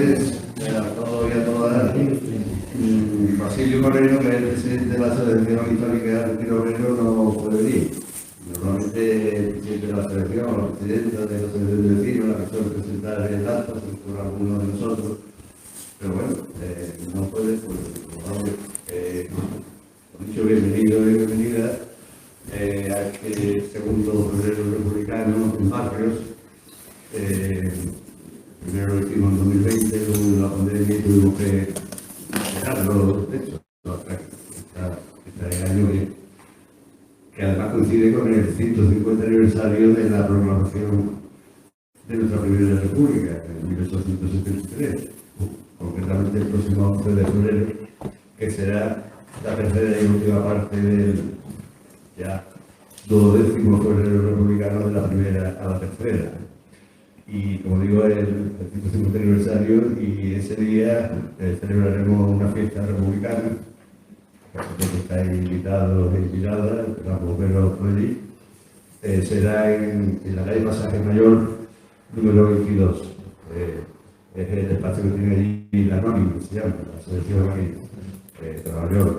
tardes a todos y a todas. Basilio Moreno, que es el presidente de la Asociación Histórica del Tiro Obrero, no puede venir. Normalmente el presidente de la Asociación, o la presidenta de la Asociación de Vecinos, la que suele presentar el acto por alguno de nosotros. Pero bueno, no puede, pues vamos, dicho bienvenido y bienvenida a este segundo febrero republicano en Barrios. Primero lo hicimos en 2020, con la pandemia y tuvimos que dejarlo, de hecho, este año que además coincide con el 150 aniversario de la proclamación de nuestra primera república, en 1873, concretamente el próximo 11 de febrero, que será la tercera y última parte del ya 12º febrero republicano de la primera a la tercera. Y como digo, es el 150 aniversario y ese día celebraremos una fiesta republicana. Vosotros estáis invitados e invitadas, esperamos verlos por allí. Será en la calle Pasaje Mayor, número 22. Es el espacio que tiene allí la NOMI, que se llama, la Asociación de Nueva York.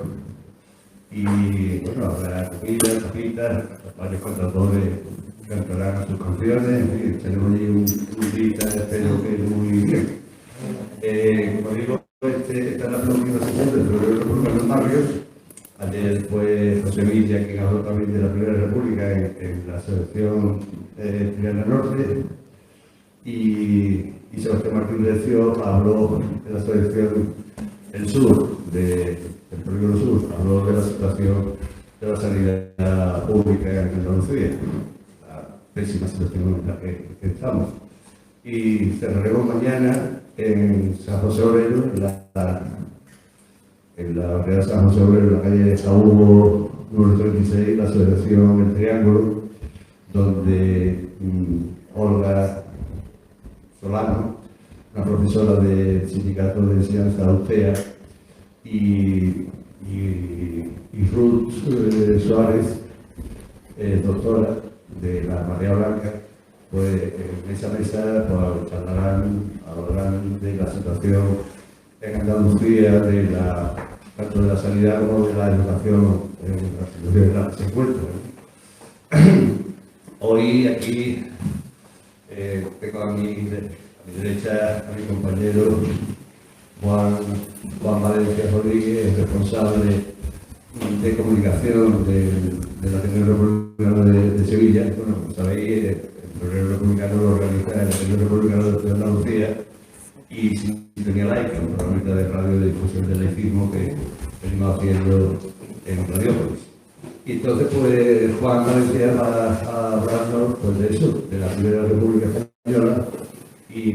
Y bueno, habrá comidas, tapitas, varios cantadores cantarán sus canciones, en fin, tenemos allí un día, espero que muy bien. Como digo, esta es la próxima sesión del febrero republicano en Barrios. Ayer fue José Villa, quien habló también de la Primera República en la Asociación Triana Norte, y Sebastián Martín Recio habló de la Asociación El Sur, del Polígono Sur, habló de la situación de la sanidad pública en Andalucía, la pésima situación en la que estamos. Y cerraremos mañana en San José Obrero, en la barriada San José Obrero, en la calle de Saúl, número 36, la Asociación El Triángulo, donde Olga Solano, una profesora del Sindicato de Enseñanza UCEA, y Ruth Suárez, doctora de la Marea Blanca, pues en esa mesa pues, hablarán de la situación en Andalucía, tanto de la sanidad como de la educación en la situación en la que se encuentra. Hoy aquí tengo a mi derecha a mi compañero Juan Valencia Rodríguez, responsable de comunicación de la Ateneo Republicano de Sevilla. Bueno, como sabéis, el Febrero Republicano lo organiza el Ateneo Republicano de Andalucía y Sintonía Laica, un programa de radio de difusión del laicismo que venimos haciendo en Radiópolis. Y entonces, pues, Juan Valencia va a hablarnos pues, de eso, de la Primera República Española,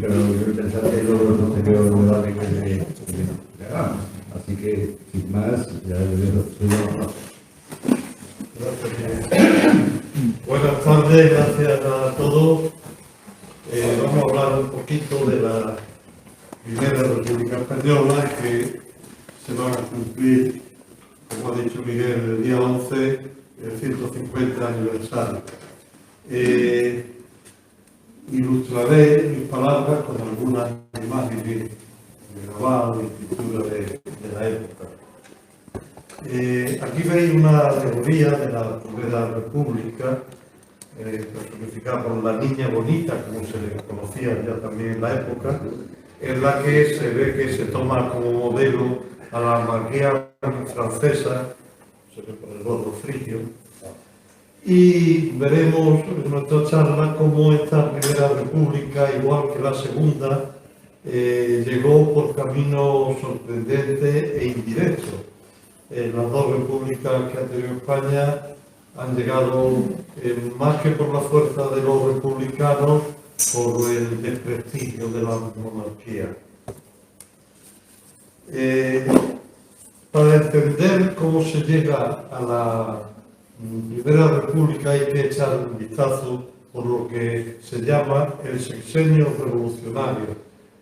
pero lo interesante es lo posterior debate que hagamos. Así que, sin más, ya le dejo su paso. Buenas tardes, gracias a todos. Vamos a hablar un poquito de la Primera República Española, que se van a cumplir, como ha dicho Miguel, el día 11, el 150 aniversario. Ilustraré mis palabras con algunas imágenes grabadas y pinturas de la época. Aquí veis una alegoría de la Primera República, personificada por la Niña Bonita, como se le conocía ya también en la época, en la que se ve que se toma como modelo a la monarquía francesa, se ve por el gorro frigio, y veremos en nuestra charla cómo esta Primera República, igual que la Segunda, llegó por caminos sorprendentes e indirectos. Las dos repúblicas que ha tenido España han llegado más que por la fuerza de los republicanos, por el desprestigio de la monarquía. Para entender cómo se llega a la Primera República hay que echar un vistazo por lo que se llama el sexenio revolucionario,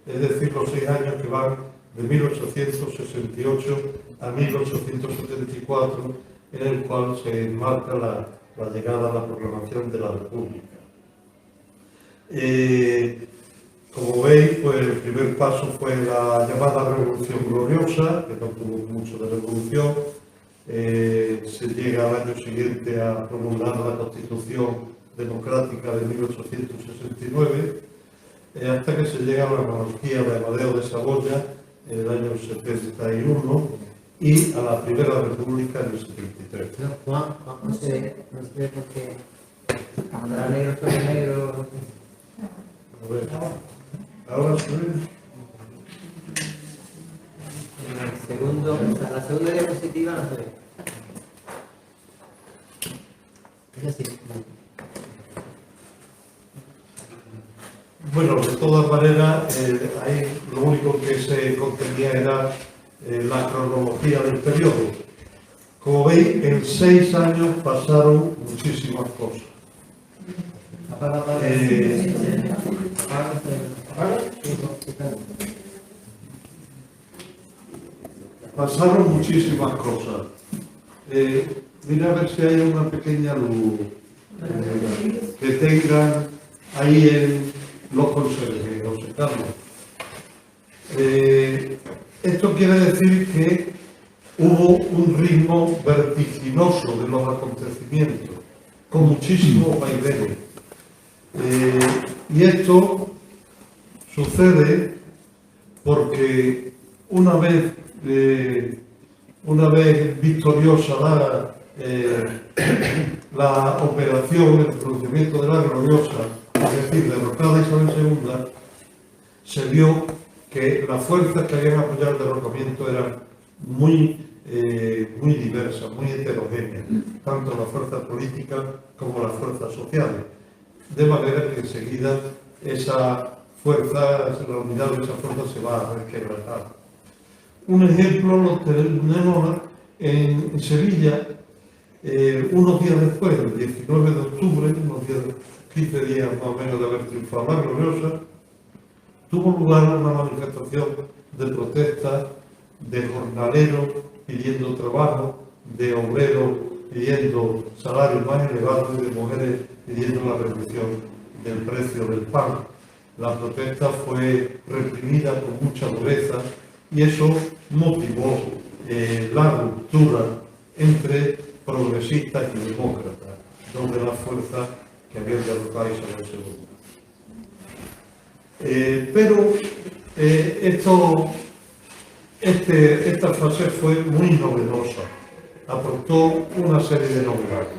es decir, los 6 años que van de 1868 a 1874, en el cual se enmarca la llegada a la proclamación de la República. Como veis, pues el primer paso fue la llamada Revolución Gloriosa, que no tuvo mucho de revolución. Se llega al año siguiente a promulgar la Constitución Democrática de 1869, hasta que se llega a la monarquía de Amadeo de Saboya en el año 71 y a la Primera República en el 73. No, Juan, no sé por qué. Ahora negro sobre negro. A ver, ahora se ve. La segunda diapositiva no se ve. Es así. Bueno, de todas maneras, ahí lo único que se contenía era la cronología del periodo. Como veis, en 6 años pasaron muchísimas cosas. Pasaron muchísimas cosas. Mira a ver si hay una pequeña luz que tengan ahí en los consejeros, José Carlos. Esto quiere decir que hubo un ritmo vertiginoso de los acontecimientos, con muchísimos vaivenes. Y esto sucede porque una vez victoriosa la operación, el pronunciamiento de la gloriosa, es decir, derrocada Isabel II, se vio que las fuerzas que habían apoyado el derrocamiento eran muy diversas, muy heterogéneas, tanto las fuerzas políticas como las fuerzas sociales. De manera que enseguida esa fuerza, la unidad de esa fuerza se va a resquebrajar. Un ejemplo lo tenemos en Sevilla, unos días después, el 19 de octubre, unos días, 15 días más o menos de haber triunfado la gloriosa, tuvo lugar una manifestación de protesta de jornaleros pidiendo trabajo, de obreros pidiendo salarios más elevados y de mujeres pidiendo la reducción del precio del pan. La protesta fue reprimida con mucha dureza y eso motivó la ruptura entre progresistas y demócratas, dos de las fuerzas que habían derrotado a Isabel II. Pero esta fase fue muy novedosa, aportó una serie de novedades.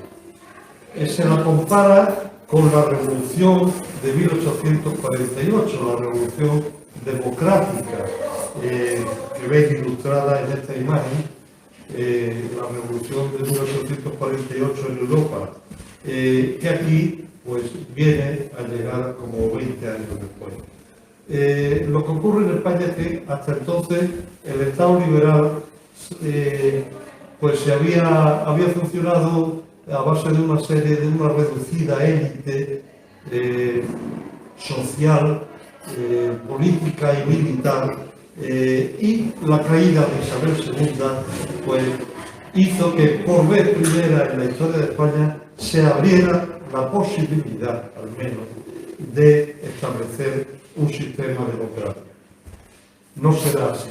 Se la compara con la revolución de 1848, la revolución democrática, que veis ilustrada en esta imagen, la revolución de 1848 en Europa, que aquí pues viene a llegar como 20 años después. Lo que ocurre en España es que hasta entonces el Estado liberal pues había funcionado a base de una reducida élite social, política y militar, y la caída de Isabel II pues hizo que por vez primera en la historia de España se abriera la posibilidad, al menos, de establecer un sistema democrático. No será así.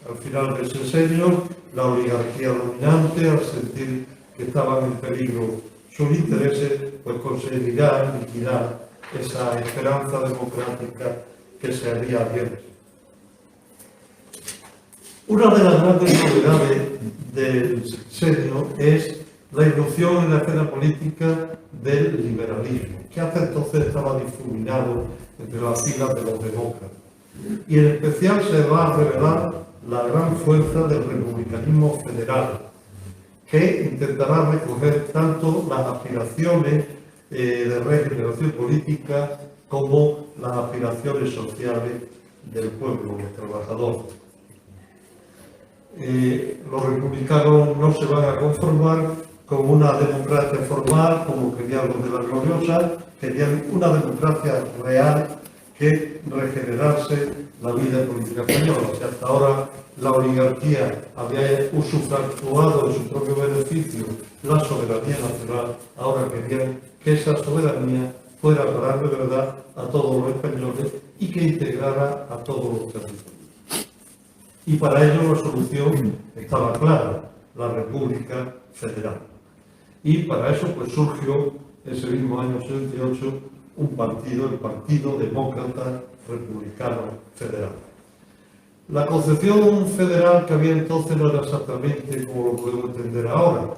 Al final del sexenio, la oligarquía dominante, al sentir que estaban en peligro sus intereses, pues conseguirá liquidar esa esperanza democrática que se había abierto. Una de las grandes novedades del sexenio es la irrupción en la escena política del liberalismo, que hasta entonces estaba difuminado entre las filas de los demócratas. Y en especial se va a revelar la gran fuerza del republicanismo federal, que intentará recoger tanto las aspiraciones de regeneración política como las aspiraciones sociales del pueblo trabajador. Los republicanos no se van a conformar con una democracia formal, como querían los de la gloriosa, querían una democracia real que regenerase la vida política española. Si hasta ahora la oligarquía había usufructuado en su propio beneficio la soberanía nacional, ahora querían que esa soberanía fuera para dar de verdad a todos los españoles y que integrara a todos los territorios. Y para ello la solución estaba clara, la República Federal. Y para eso pues surgió ese mismo año 78 un partido, el Partido Demócrata Republicano Federal. La concepción federal que había entonces no era exactamente como lo podemos entender ahora.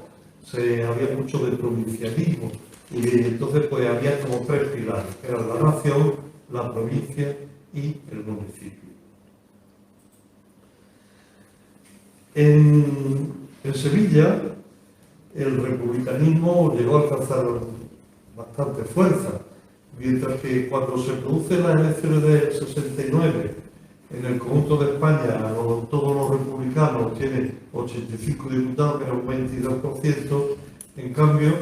Había mucho de provincialismo y entonces pues había como tres pilares, que eran la nación, la provincia y el municipio. En Sevilla el republicanismo llegó a alcanzar bastante fuerza, mientras que cuando se producen las elecciones del 69 en el conjunto de España todos los republicanos tienen 85 diputados, que era un 22%, en cambio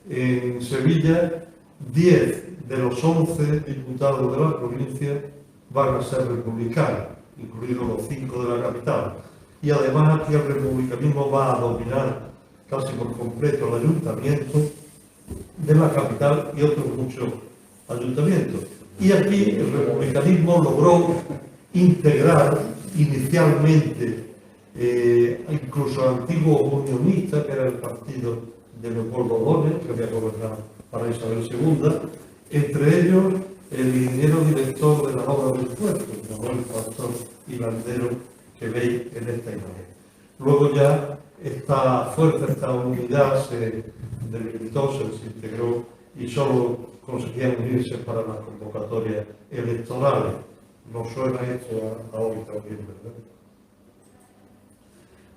en Sevilla 10 de los 11 diputados de la provincia van a ser republicanos, incluidos los 5 de la capital. Y además aquí el republicanismo va a dominar casi por completo el ayuntamiento de la capital y otros muchos ayuntamientos. Y aquí el republicanismo logró integrar inicialmente incluso al antiguo unionista, que era el partido de Leopoldo Gómez, que había gobernado para Isabel II, entre ellos el ingeniero director de las obras del puerto, Manuel Pastor y Landero, que veis en esta imagen. Luego ya esta fuerza, esta unidad se debilitó, se desintegró y solo conseguían unirse para las convocatorias electorales. Nos suena esto a hoy también, ¿verdad?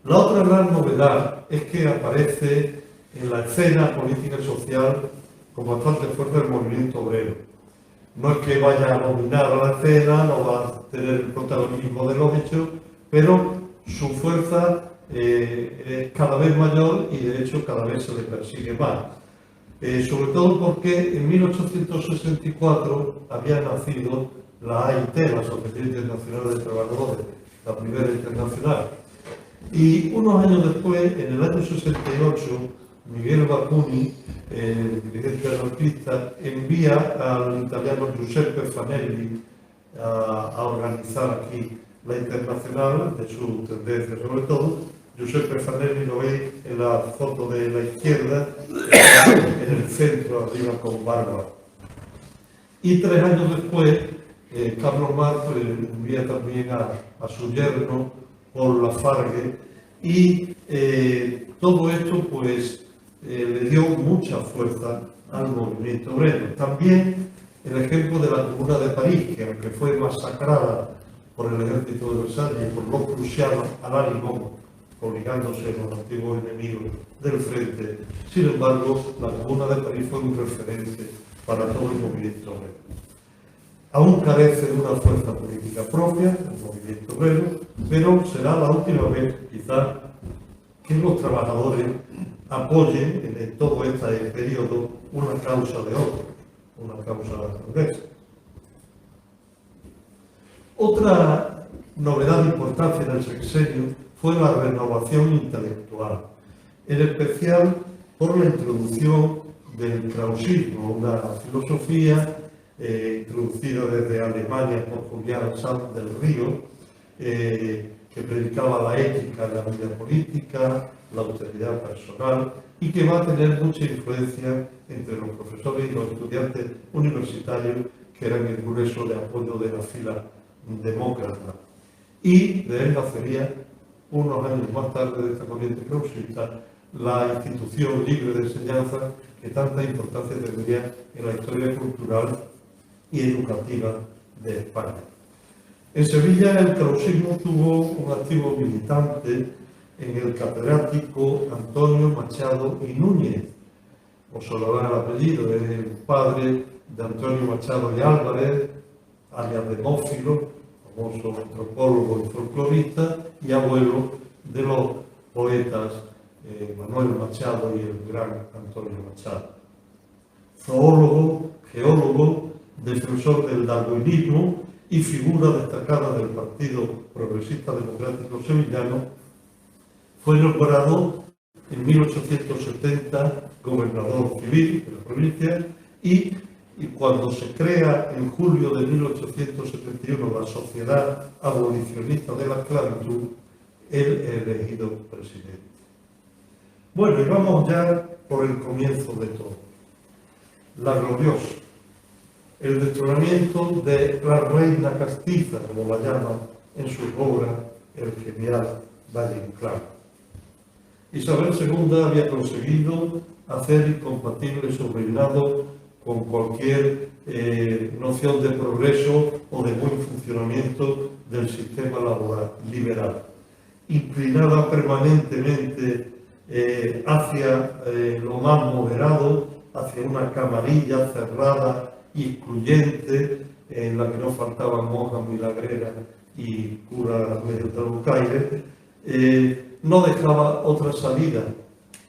La otra gran novedad es que aparece en la escena política y social con bastante fuerza el movimiento obrero. No es que vaya a dominar a la escena, no va a tener el protagonismo de los hechos, pero su fuerza es cada vez mayor y de hecho cada vez se le persigue más. Sobre todo porque en 1864 había nacido la AIT, la Asociación Internacional de Trabajadores, la primera internacional. Y unos años después, en el año 68, Miguel Bakunin, el dirigente anarquista, envía al italiano Giuseppe Fanelli a organizar aquí la internacional, de su tendencia sobre todo. Giuseppe Fanelli lo ve en la foto de la izquierda, en el centro, arriba con barba. Y 3 años después, Carlos Marx envía también a su yerno por la Fargue y todo esto pues le dio mucha fuerza al movimiento obrero. También el ejemplo de la Comuna de París, que aunque fue masacrada por el ejército de Versalles y por los prusianos al ánimo, obligándose a los antiguos enemigos del frente, sin embargo, la Comuna de París fue un referente para todo el movimiento obrero. Aún carece de una fuerza política propia, el movimiento obrero, pero será la última vez, quizás, que los trabajadores apoyen en todo este periodo una causa de otro, una causa burguesa. Otra novedad de importancia en el sexenio fue la renovación intelectual, en especial por la introducción del krausismo, una filosofía introducida desde Alemania por Julián Sanz del Río, que predicaba la ética de la vida política, la austeridad personal y que va a tener mucha influencia entre los profesores y los estudiantes universitarios, que eran el grueso de apoyo de la fila demócrata. Y de él nacería, unos años más tarde de esta corriente krausista, la institución libre de enseñanza que tanta importancia tendría en la historia cultural y educativa de España. En Sevilla el krausismo tuvo un activo militante en el catedrático Antonio Machado y Núñez. Os sonará el apellido, es el padre de Antonio Machado y Álvarez, alias Demófilo, famoso antropólogo y folclorista, y abuelo de los poetas Manuel Machado y el gran Antonio Machado. Zoólogo, geólogo, defensor del darwinismo y figura destacada del Partido Progresista Democrático Sevillano, fue nombrado en 1870 gobernador civil de la provincia y y cuando se crea en julio de 1871 la Sociedad Abolicionista de la Esclavitud, él es elegido presidente. Bueno, y vamos ya por el comienzo de todo. La gloriosa, el destronamiento de la reina castiza, como la llama en su obra el genial Valle Inclán. Isabel II había conseguido hacer incompatible su reinado con cualquier noción de progreso o de buen funcionamiento del sistema laboral liberal, inclinada permanentemente hacia lo más moderado, hacia una camarilla cerrada y excluyente, en la que no faltaban monjas milagreras y curas medio trabucaires, no dejaba otra salida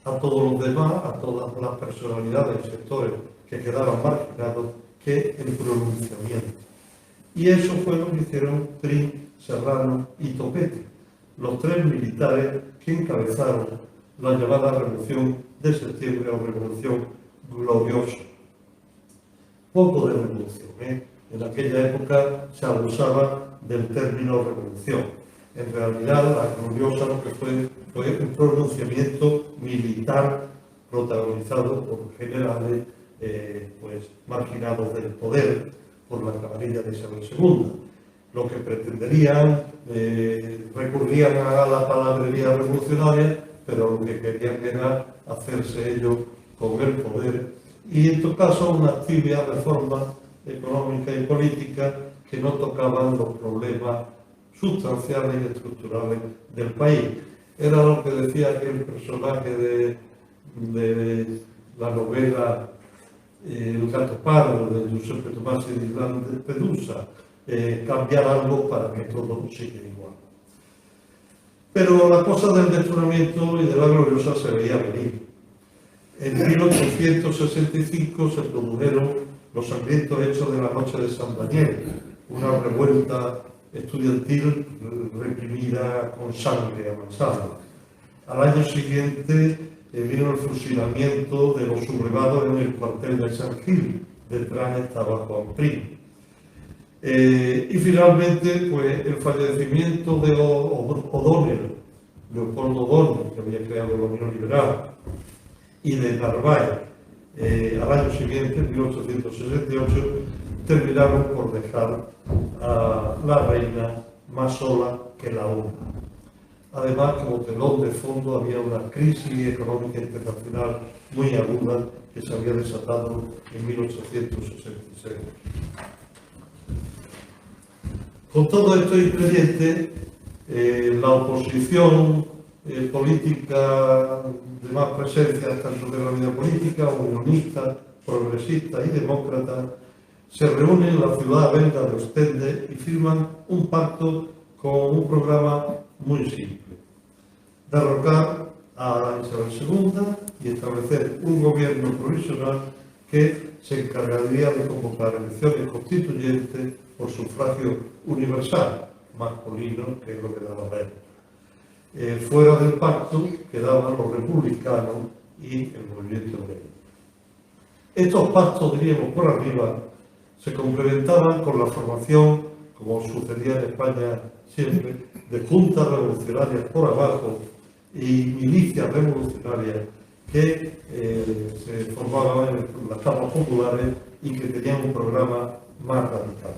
a todos los demás, a todas las personalidades y sectores que quedaban marginados, que el pronunciamiento. Y eso fue lo que hicieron Prim, Serrano y Topete, los tres militares que encabezaron la llamada Revolución de Septiembre o Revolución Gloriosa. Poco de revolución, En aquella época se abusaba del término revolución. En realidad, la Gloriosa lo que fue un pronunciamiento militar protagonizado por generales marginados del poder por la camarilla de Isabel II. Lo que pretenderían, recurrían a la palabrería revolucionaria, pero lo que querían era hacerse ellos con el poder y, en todo caso, una tibia reforma económica y política que no tocaban los problemas sustanciales y estructurales del país. Era lo que decía aquel personaje de la novela El gato pardo de Giuseppe Tomasi di Lampedusa, cambiar algo para que todo siga igual. Pero la cosa del destronamiento y de la gloriosa se veía venir. En 1865 se produjeron los sangrientos hechos de la noche de San Daniel, una revuelta estudiantil reprimida con sangre a mansalva. Al año siguiente vino el fusilamiento de los sublevados en el cuartel de San Gil. Detrás estaba Juan Prim. Y finalmente, pues, el fallecimiento de O'Donnell, Leopoldo O'Donnell, que había creado la Unión Liberal, y de Narváez, al año siguiente, en 1868, terminaron por dejar a la reina más sola que la una. Además, como telón de fondo, había una crisis económica internacional muy aguda que se había desatado en 1866. Con todo esto ingrediente, la oposición política de más presencia tanto de la vida política, unionista, progresista y demócrata, se reúnen en la ciudad belga de Ostende y firman un pacto con un programa muy simple: derrocar a Isabel II y establecer un gobierno provisional que se encargaría de convocar elecciones constituyentes por sufragio universal, masculino, que es lo que daba la época. Fuera del pacto quedaban los republicanos y el movimiento obrero. Estos pactos, diríamos por arriba, se complementaban con la formación, como sucedía en España siempre, de juntas revolucionarias por abajo y milicias revolucionarias que se formaban en las capas populares y que tenían un programa más radical.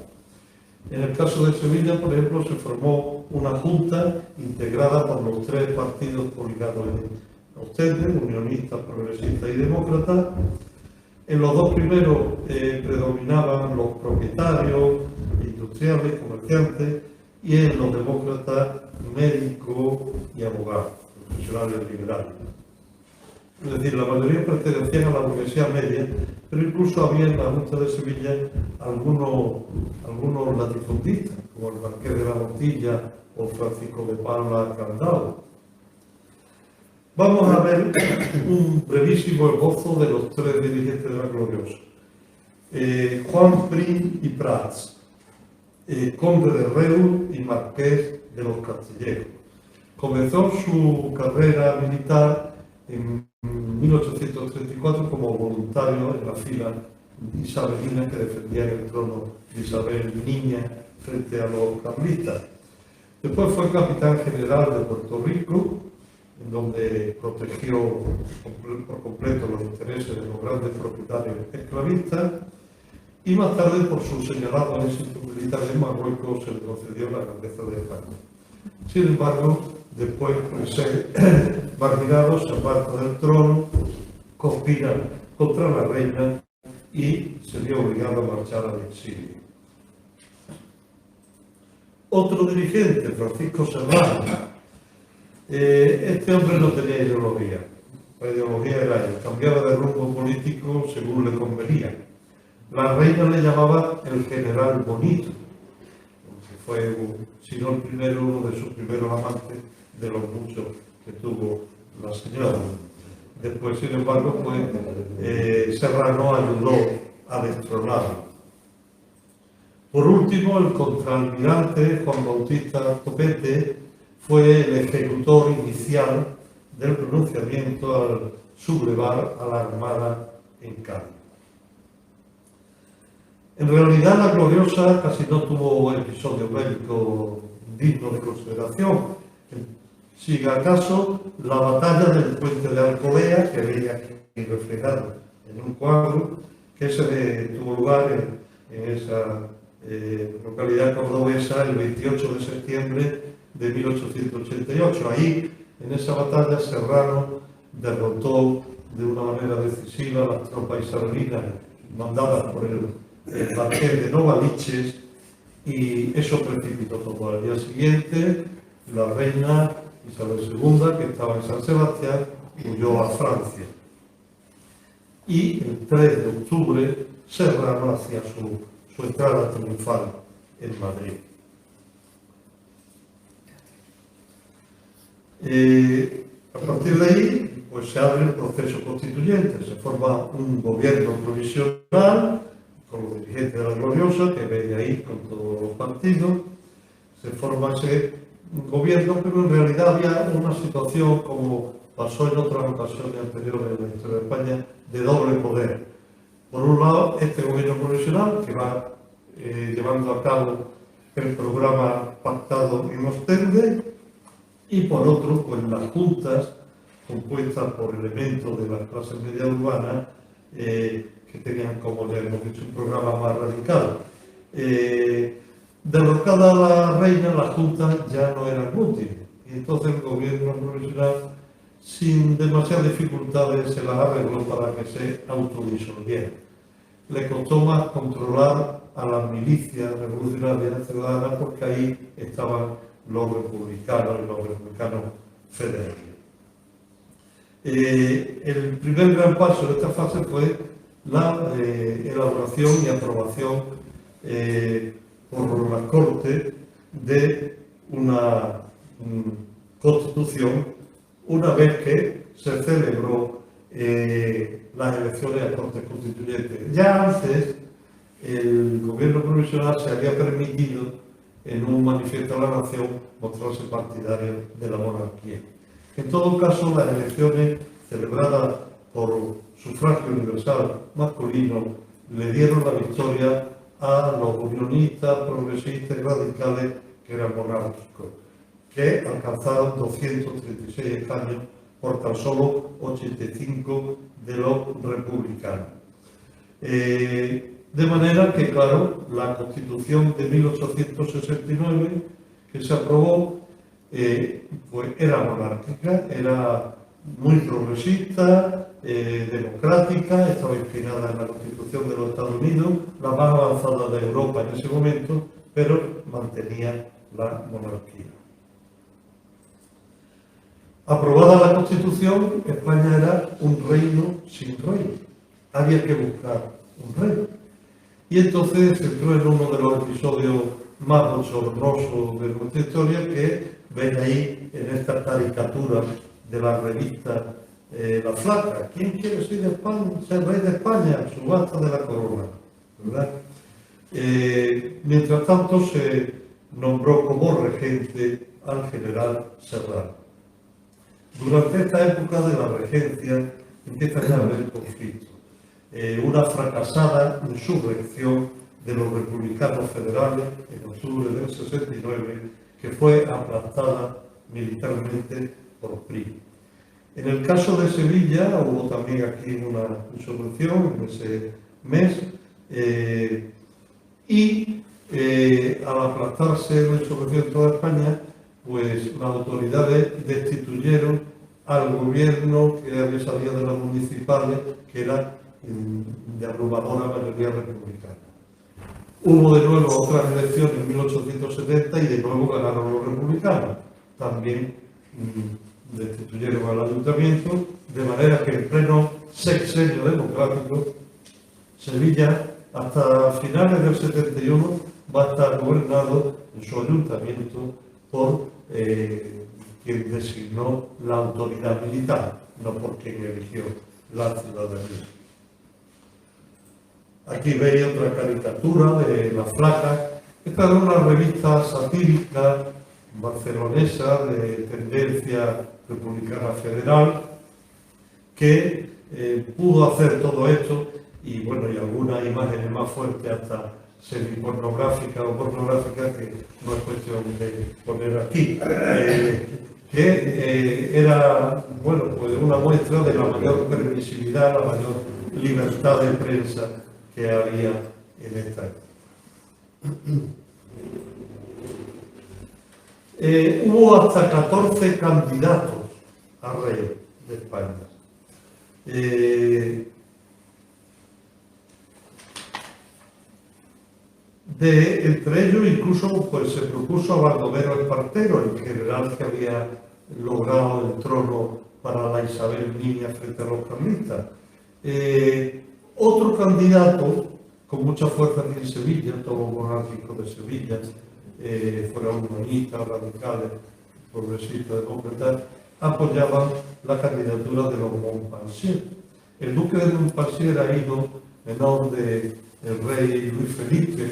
En el caso de Sevilla, por ejemplo, se formó una junta integrada por los tres partidos coligados en Ostende, unionistas, progresistas y demócratas. En los dos primeros predominaban los propietarios, industriales, comerciantes, y en los demócratas, médicos y abogados, profesionales liberales. Es decir, la mayoría pertenecían a la burguesía media, pero incluso había en la Junta de Sevilla algunos latifundistas, como el Marqués de la Montilla o Francisco de Paula Candao. Vamos a ver un brevísimo esbozo de los tres dirigentes de la Gloriosa. Juan Prim y Prats, conde de Reus y marqués de los Castilleros. Comenzó su carrera militar en 1834 como voluntario en la fila isabelinas que defendían el trono de Isabel Niña frente a los carlistas. Después fue capitán general de Puerto Rico, en donde protegió por completo los intereses de los grandes propietarios esclavistas, y más tarde, por su señalado éxito militar en Marruecos, se le concedió la grandeza de España. Sin embargo, después de ser marginado, se aparta del trono, conspira contra la reina y se vio obligado a marchar al exilio. Otro dirigente, Francisco Serrano, este hombre no tenía ideología. La ideología era él, cambiaba de rumbo político según le convenía. La reina le llamaba el general bonito, que fue, si no el primero, uno de sus primeros amantes, de los muchos que tuvo la señora. Después, sin embargo, Serrano ayudó a destronarlo. Por último, el contraalmirante Juan Bautista Topete fue el ejecutor inicial del pronunciamiento al sublevar a la Armada en Cádiz. En realidad, la gloriosa casi no tuvo episodio bélico digno de consideración. Si acaso, la batalla del puente de Alcolea, que veía aquí reflejado en un cuadro, que tuvo lugar en esa localidad cordobesa el 28 de septiembre de 1888. Ahí, en esa batalla, Serrano derrotó de una manera decisiva a las tropas isabelinas mandadas por el marqués de Novaliches, y eso precipitó todo. Al día siguiente, la reina Isabel II, que estaba en San Sebastián, huyó a Francia. Y el 3 de octubre, Serrano hacía su entrada triunfal en Madrid. A partir de ahí, pues se abre el proceso constituyente, se forma un gobierno provisional con los dirigentes de la gloriosa, que ven ahí con todos los partidos. Se forma ese gobierno, pero en realidad había una situación, como pasó en otras ocasiones anteriores en la historia de España, de doble poder. Por un lado, este gobierno provisional, que va llevando a cabo el programa pactado en Ostende, y por otro, pues las juntas, compuestas por elementos de las clases media urbanas, que tenían, como ya hemos dicho, un programa más radical. Derrocada la reina, las juntas ya no eran útiles, y entonces el gobierno provisional, sin demasiadas dificultades, se las arregló para que se autodisolviera. Le costó más controlar a las milicias revolucionarias ciudadanas, porque ahí estaban los republicanos y los republicanos federales. El primer gran paso de esta fase fue la elaboración y aprobación por la Corte de una constitución, una vez que se celebró las elecciones a Cortes Constituyentes. Ya antes, el gobierno provisional se había permitido, en un manifiesto a la nación, mostrarse partidario de la monarquía. En todo caso, las elecciones celebradas por sufragio universal masculino le dieron la victoria a los unionistas, progresistas y radicales, que eran monárquicos, que alcanzaron 236 escaños por tan solo 85 de los republicanos. De manera que, claro, la Constitución de 1869 que se aprobó, pues era monárquica, era muy progresista, democrática, estaba inspirada en la Constitución de los Estados Unidos, la más avanzada de Europa en ese momento, pero mantenía la monarquía. Aprobada la Constitución, España era un reino sin rey. Había que buscar un rey. Y entonces entró en uno de los episodios más bochornosos de nuestra historia, que ven ahí en esta caricatura de la revista La Flaca. ¿Quién quiere ser rey de España? Subasta de la corona, ¿verdad? Mientras tanto, se nombró como regente al general Serrano. Durante esta época de la regencia empiezan a haber conflictos. una fracasada insurrección de los republicanos federales en octubre del 69, que fue aplastada militarmente por PRI. En el caso de Sevilla hubo también aquí una insurrección en ese mes y al aplastarse la insurrección en toda España, pues las autoridades destituyeron al gobierno que había salido de las municipales, que era de abrumadora mayoría republicana. Hubo de nuevo otras elecciones en 1870 y de nuevo ganaron los republicanos. También destituyeron al ayuntamiento, de manera que en pleno sexenio democrático, Sevilla, hasta finales del 71, va a estar gobernado en su ayuntamiento por quien designó la autoridad militar, no por quien eligió la ciudadanía. Aquí veis otra caricatura de La Flaca. Esta es una revista satírica barcelonesa de tendencia republicana federal que pudo hacer todo esto y bueno, y algunas imágenes más fuertes hasta semipornográficas o pornográficas que no es cuestión de poner aquí, que era, bueno, pues una muestra de la mayor permisividad, la mayor libertad de prensa que había en esta época. Hubo hasta 14 candidatos a rey de España. Entre ellos incluso pues, se propuso a Baldomero Espartero, el general que había logrado el trono para la Isabel Niña frente a los carlistas. Otro candidato con mucha fuerza aquí en Sevilla, todo monárquico de Sevilla, fueron humanistas, radicales, progresistas, demócratas, apoyaban la candidatura de los Montpensier. El duque de Montpensier era hijo menor del rey Luis Felipe,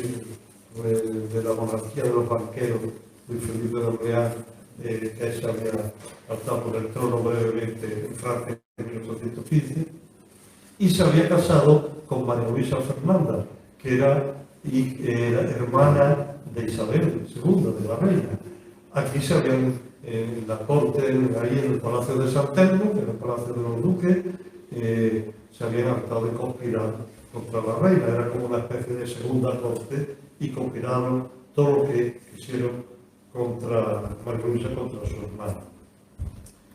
de la monarquía de los banqueros, Luis Felipe de Orleans, que se había saltado por el trono brevemente en Francia en 1815, y se había casado con María Luisa Fernanda, que era hermana de Isabel II, de la reina. Aquí se habían, en la corte, ahí en el Palacio de San Telmo, en el Palacio de los Duques, se habían hartado de conspirar contra la reina. Era como una especie de segunda corte y conspiraron todo lo que quisieron contra María Luisa, contra su hermana.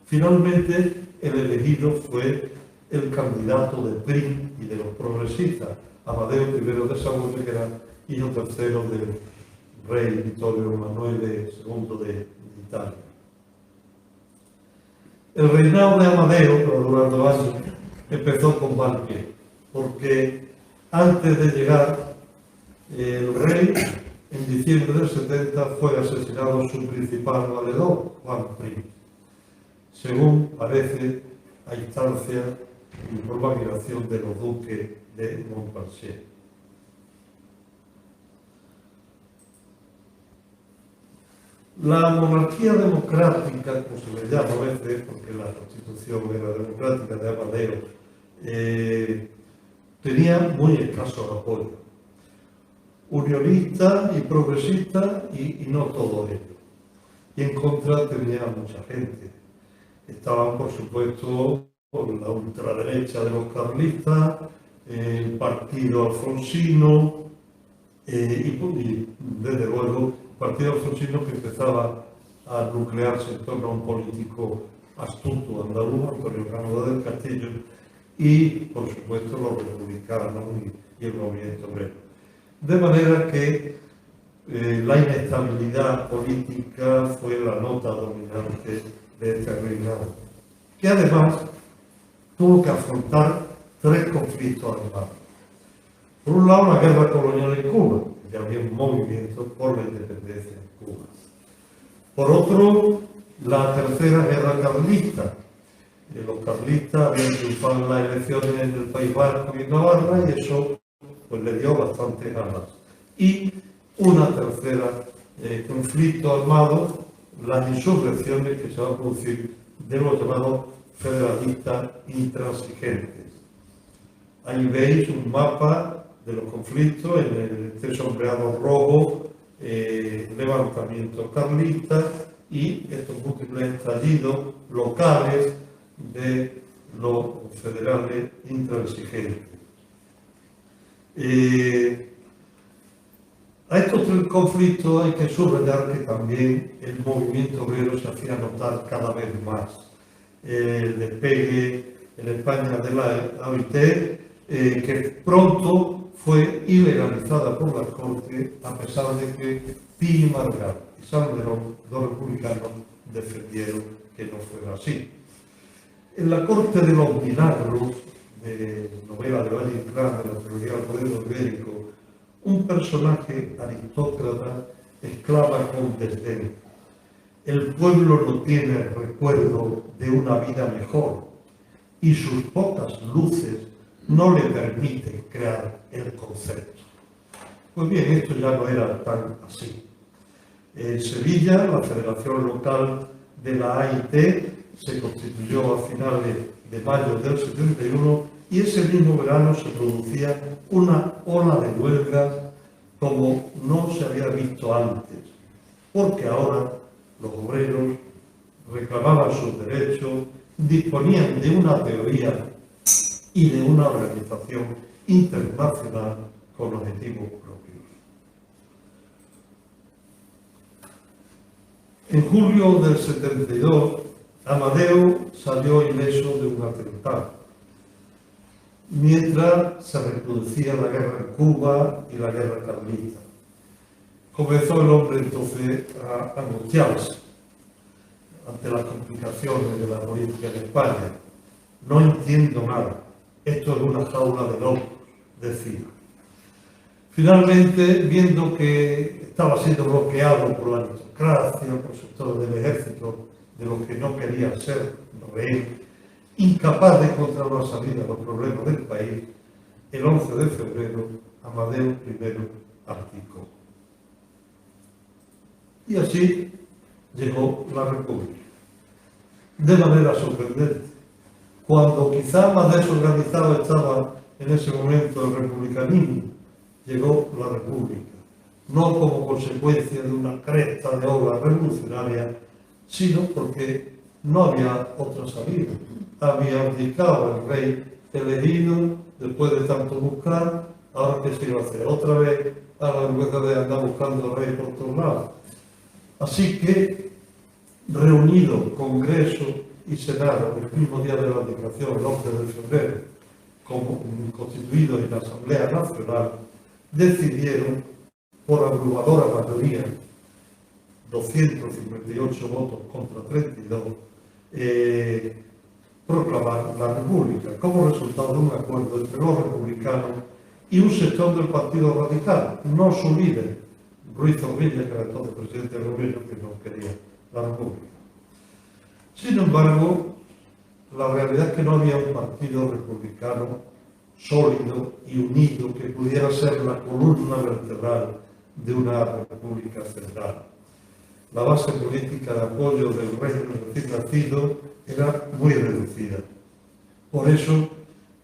Finalmente, el elegido fue el candidato del PRI y de los progresistas, Amadeo I de Saboya, que era hijo tercero del rey Vittorio Emanuele II de Italia. El reinado de Amadeo, que va a durar 2 años, empezó con mal pie, porque antes de llegar, el rey, en diciembre del 70, fue asesinado su principal valedor, Juan I, según parece a instancia y por la migración de los duques de Montpensier. La monarquía democrática, como se le llama a veces, porque la constitución era democrática de Amadeo, tenía muy escaso apoyo. Unionista y progresista y no todo ello. Y en contra tenía mucha gente. Estaban, por supuesto, por la ultraderecha de los carlistas, el partido alfonsino y desde luego, el partido alfonsino que empezaba a nuclearse en torno a un político astuto andaluz, Antonio Cánova del Castillo, y, por supuesto, los republicanos y el movimiento obrero. De manera que la inestabilidad política fue la nota dominante de este reinado, que además tuvo que afrontar 3 conflictos armados. Por un lado, la guerra colonial en Cuba, que había un movimiento por la independencia en Cuba. Por otro, la tercera guerra carlista. Los carlistas habían triunfado en las elecciones en el País Vasco y en Navarra y eso pues, le dio bastante ganas. Y una tercera conflicto armado, las insurrecciones que se van a producir de los llamados federalistas intransigentes. Ahí veis un mapa de los conflictos en este sombreado rojo, levantamiento carlista y estos múltiples estallidos locales de los federales intransigentes. A estos tres conflictos hay que subrayar que también el movimiento obrero se hacía notar cada vez más. El despegue en España de la OIT, que pronto fue ilegalizada por las Cortes, a pesar de que Pi y Margal y Salmerón, dos republicanos, defendieron que no fuera así. En la Corte de los Milagros, de novela de Valle Inclán, de la teoría del poder ibérico, un personaje aristócrata exclama con desdén: el pueblo no tiene recuerdo de una vida mejor y sus pocas luces no le permiten crear el concepto. Pues bien, esto ya no era tan así. En Sevilla, la Federación Local de la AIT se constituyó a finales de mayo del 71 y ese mismo verano se producía una ola de huelgas como no se había visto antes, porque ahora los obreros reclamaban sus derechos, disponían de una teoría y de una organización internacional con objetivos propios. En julio del 72, Amadeo salió ileso de un atentado, mientras se reproducía la guerra en Cuba y la guerra carlista. Comenzó el hombre entonces a angustiarse ante las complicaciones de la política en España. No entiendo nada, esto es una jaula de locos, decía. Finalmente, viendo que estaba siendo bloqueado por la aristocracia, por sectores del ejército, de lo que no quería ser rey, incapaz de encontrar una salida a los problemas del país, el 11 de febrero, Amadeo I abdicó. Y así llegó la República. De manera sorprendente, cuando quizá más desorganizado estaba en ese momento el republicanismo, llegó la República, no como consecuencia de una cresta de ola revolucionaria, sino porque no había otra salida. Había abdicado el rey elegido después de tanto buscar, ahora que se iba a hacer otra vez a la vergüenza de andar buscando rey por todos lados. Así que, reunido Congreso y Senado el mismo día de la abdicación, el 11 de febrero, como constituido en la Asamblea Nacional, decidieron por abrumadora mayoría, 258 votos contra 32, proclamar la República como resultado de un acuerdo entre los republicanos y un sector del Partido Radical, no su líder, Ruiz Zorrilla, que era entonces presidente del gobierno, que no quería la República. Sin embargo, la realidad es que no había un partido republicano sólido y unido que pudiera ser la columna vertebral de una república federal. La base política de apoyo del régimen recién nacido era muy reducida. Por eso,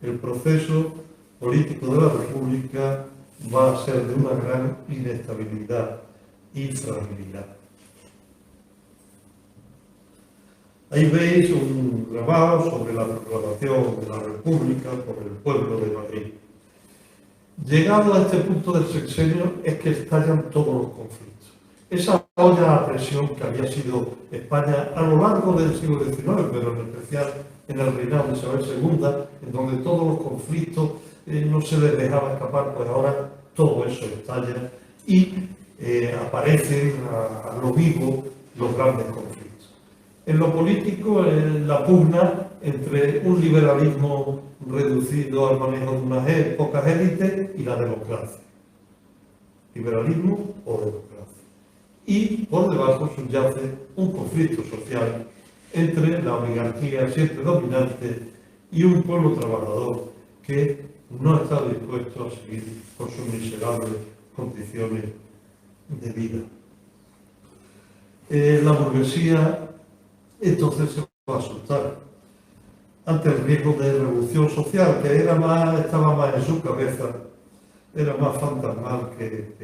el proceso político de la República va a ser de una gran inestabilidad y fragilidad. Ahí veis un grabado sobre la proclamación de la República por el pueblo de Madrid. Llegado a este punto del sexenio es que estallan todos los conflictos. Esa olla a presión que había sido España a lo largo del siglo XIX, pero en especial en el reinado de Isabel II, en donde todos los conflictos no se les dejaba escapar, pues ahora todo eso estalla y aparecen a lo vivo los grandes conflictos. En lo político, la pugna entre un liberalismo reducido al manejo de unas pocas élites y la democracia. Liberalismo o democracia. Y por debajo subyace un conflicto social entre la oligarquía siempre dominante y un pueblo trabajador que no está dispuesto a seguir con sus miserables condiciones de vida. La burguesía entonces se va a asustar. ante el riesgo de revolución social, que estaba más en su cabeza, era más fantasmal que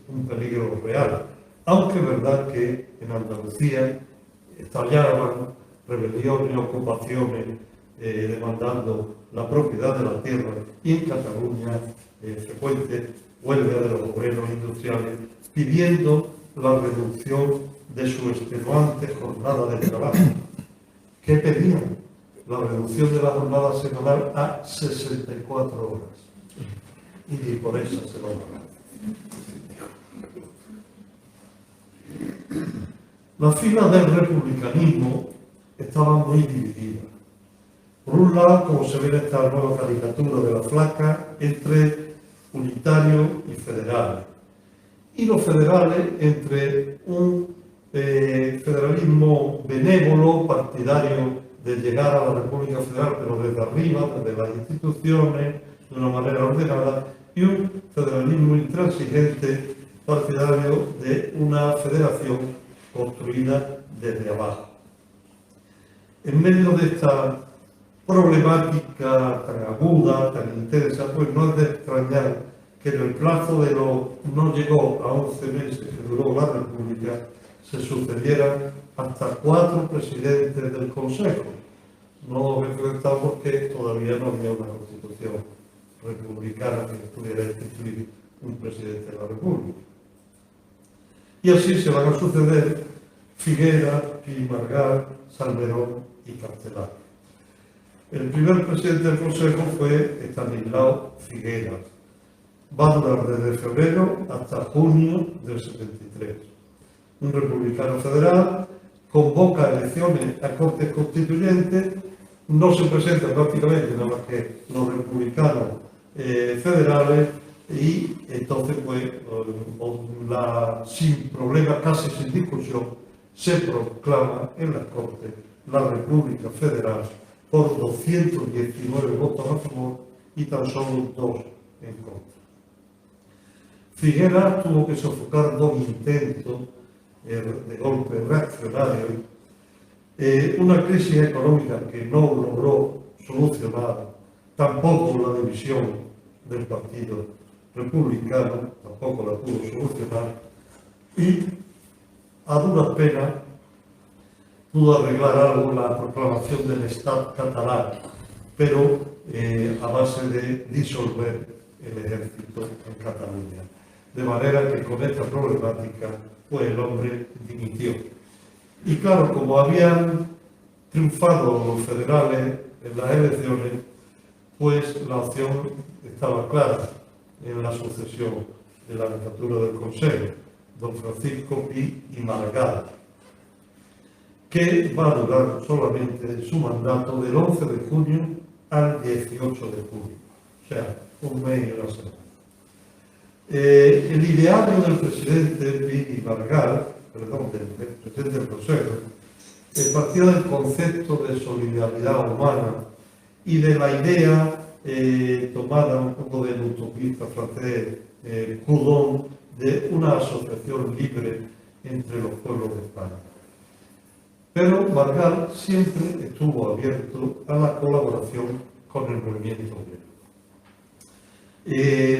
un peligro real. Aunque es verdad que en Andalucía estallaban rebeliones y ocupaciones demandando la propiedad de la tierra, y en Cataluña frecuente huelga de los obreros industriales pidiendo la reducción de su extenuante jornada de trabajo. ¿Qué pedían? La reducción de la jornada semanal a 64 horas. Y por eso se lo dan. Las filas del republicanismo estaban muy divididas. Por un lado, como se ve en esta nueva caricatura de la flaca, entre unitarios y federales. Y los federales entre un federalismo benévolo, partidario de llegar a la República Federal, pero desde arriba, desde las instituciones, de una manera ordenada, y un federalismo intransigente, partidario de una federación construida desde abajo. En medio de esta problemática tan aguda, tan intensa, pues no es de extrañar que en el plazo de no llegó a 11 meses que duró la República, se sucedieran hasta 4 presidentes del Consejo. No he comentado porque todavía no había una constitución republicana que pudiera instituir un presidente de la República. Y así se van a suceder Figueras, Pi y Margall, Salmerón y Castelar. El primer presidente del Consejo fue Estanislao Figueras. Va a durar desde febrero hasta junio del 73. Un republicano federal, convoca elecciones a Cortes Constituyentes, no se presenta prácticamente nada más que los republicanos federales, y entonces pues sin problema, casi sin discusión, se proclama en las Cortes la República Federal por 219 votos a favor y tan solo 2 en contra. Figueras tuvo que sofocar 2 intentos de golpe reaccionario, una crisis económica que no logró solucionar, tampoco la división del Partido Republicano, tampoco la pudo solucionar, y a duras penas pudo arreglar algo la proclamación del Estado catalán, pero a base de disolver el ejército en Cataluña. De manera que con esta problemática, pues el hombre dimitió. Y claro, como habían triunfado los federales en las elecciones, pues la opción estaba clara en la sucesión de la jefatura del Consejo, don Francisco Pi y Margall, que va a durar solamente su mandato del 11 de junio al 18 de julio, o sea, un mes y una semana. El ideario del presidente Pi y Margall, del presidente del Consejo, partía del concepto de solidaridad humana y de la idea tomada un poco del utopista francés Proudhon de una asociación libre entre los pueblos de España. Pero Margall siempre estuvo abierto a la colaboración con el movimiento obrero.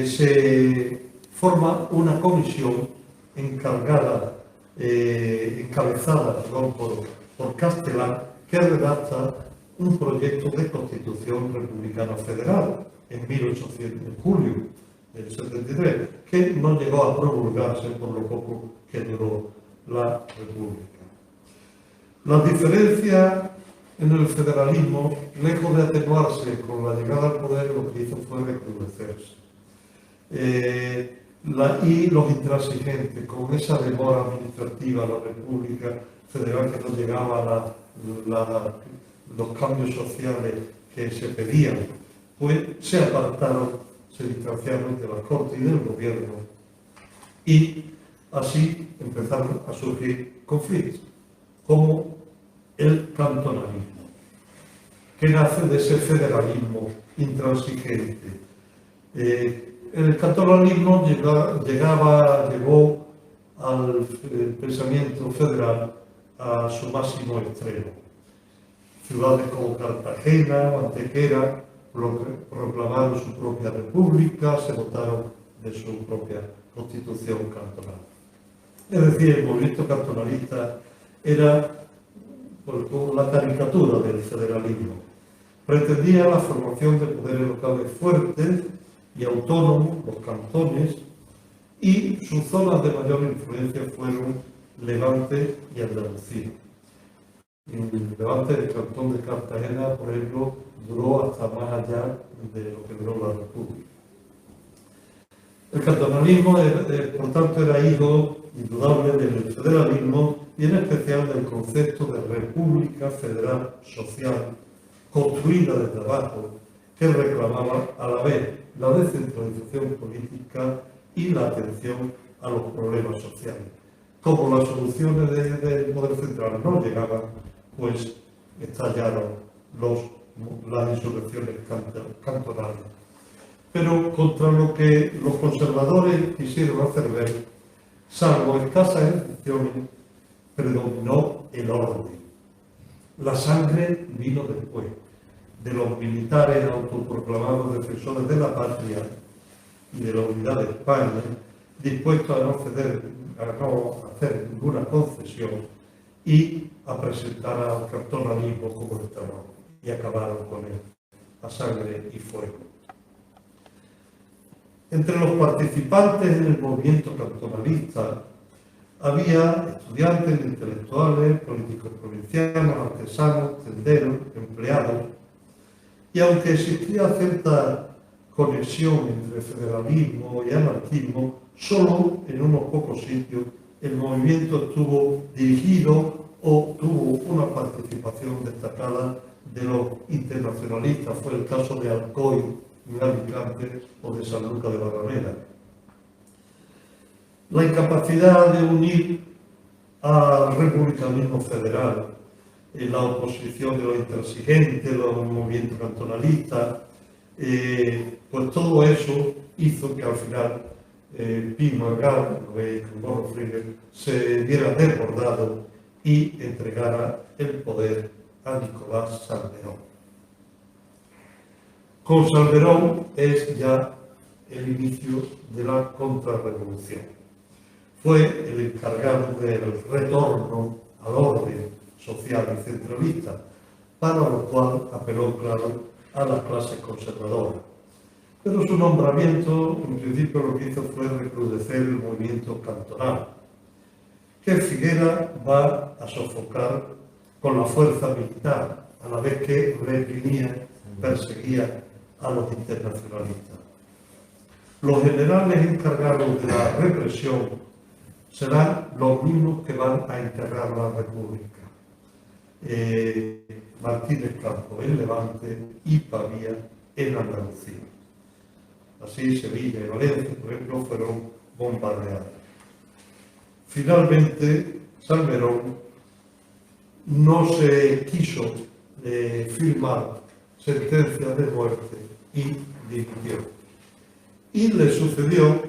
Se forma una comisión encabezada por Castelar, que redacta un proyecto de Constitución Republicana Federal en julio del 73, que no llegó a promulgarse por lo poco que duró la República. Las diferencias en el federalismo, lejos de atenuarse con la llegada al poder, lo que hizo fue recrudecerse. Y los intransigentes, con esa demora administrativa, la República Federal que no llegaba a los cambios sociales que se pedían, pues se apartaron, se distanciaron de las Cortes y del gobierno, y así empezaron a surgir conflictos, como el cantonalismo, que nace de ese federalismo intransigente. El cantonalismo llegó al pensamiento federal a su máximo extremo. Ciudades como Cartagena o Antequera proclamaron su propia república, se dotaron de su propia constitución cantonal. Es decir, el movimiento cantonalista era pues, la caricatura del federalismo. Pretendía la formación de poderes locales fuertes y autónomos, los cantones, y sus zonas de mayor influencia fueron Levante y Andalucía. El Levante del cantón de Cartagena, por ejemplo, duró hasta más allá de lo que duró la República. El cantonalismo, por tanto, era hijo indudable del federalismo y en especial del concepto de República Federal Social, construida desde abajo, que reclamaba a la vez la descentralización política y la atención a los problemas sociales. Como las soluciones del poder central no llegaban, pues estallaron las insurrecciones cantonales. Pero contra lo que los conservadores quisieron hacer ver, salvo escasas excepciones, predominó el orden. La sangre vino después, de los militares autoproclamados defensores de la patria y de la unidad de España, dispuestos a no hacer ninguna concesión y a presentar al cantonalismo como el terror, y acabaron con él a sangre y fuego. Entre los participantes en el movimiento cantonalista había estudiantes, intelectuales, políticos provincianos, artesanos, tenderos, empleados, y aunque existía cierta conexión entre federalismo y anarquismo, solo en unos pocos sitios el movimiento estuvo dirigido o tuvo una participación destacada de los internacionalistas. Fue el caso de Alcoy en Alicante o de Sanlúcar de Barrameda. La incapacidad de unir al republicanismo federal, la oposición de los intransigentes, los movimientos cantonalistas, pues todo eso hizo que al final Pi Margall, Morro Frieger, se viera desbordado y entregara el poder a Nicolás Salmerón. Con Salmerón es ya el inicio de la contrarrevolución. Fue el encargado del retorno al orden social y centralista, para lo cual apeló, claro, a las clases conservadoras. Pero su nombramiento, en principio, lo que hizo fue recrudecer el movimiento cantonal, que Figuera va a sofocar con la fuerza militar, a la vez que reprimía, perseguía a los internacionalistas. Los generales encargados de la represión serán los mismos que van a enterrar la República. Martínez Campos en Levante y Pavía en Andalucía. Así Sevilla y Valencia, por ejemplo, fueron bombardeadas. Finalmente, Salmerón no se quiso firmar sentencia de muerte y dimitió. Y le sucedió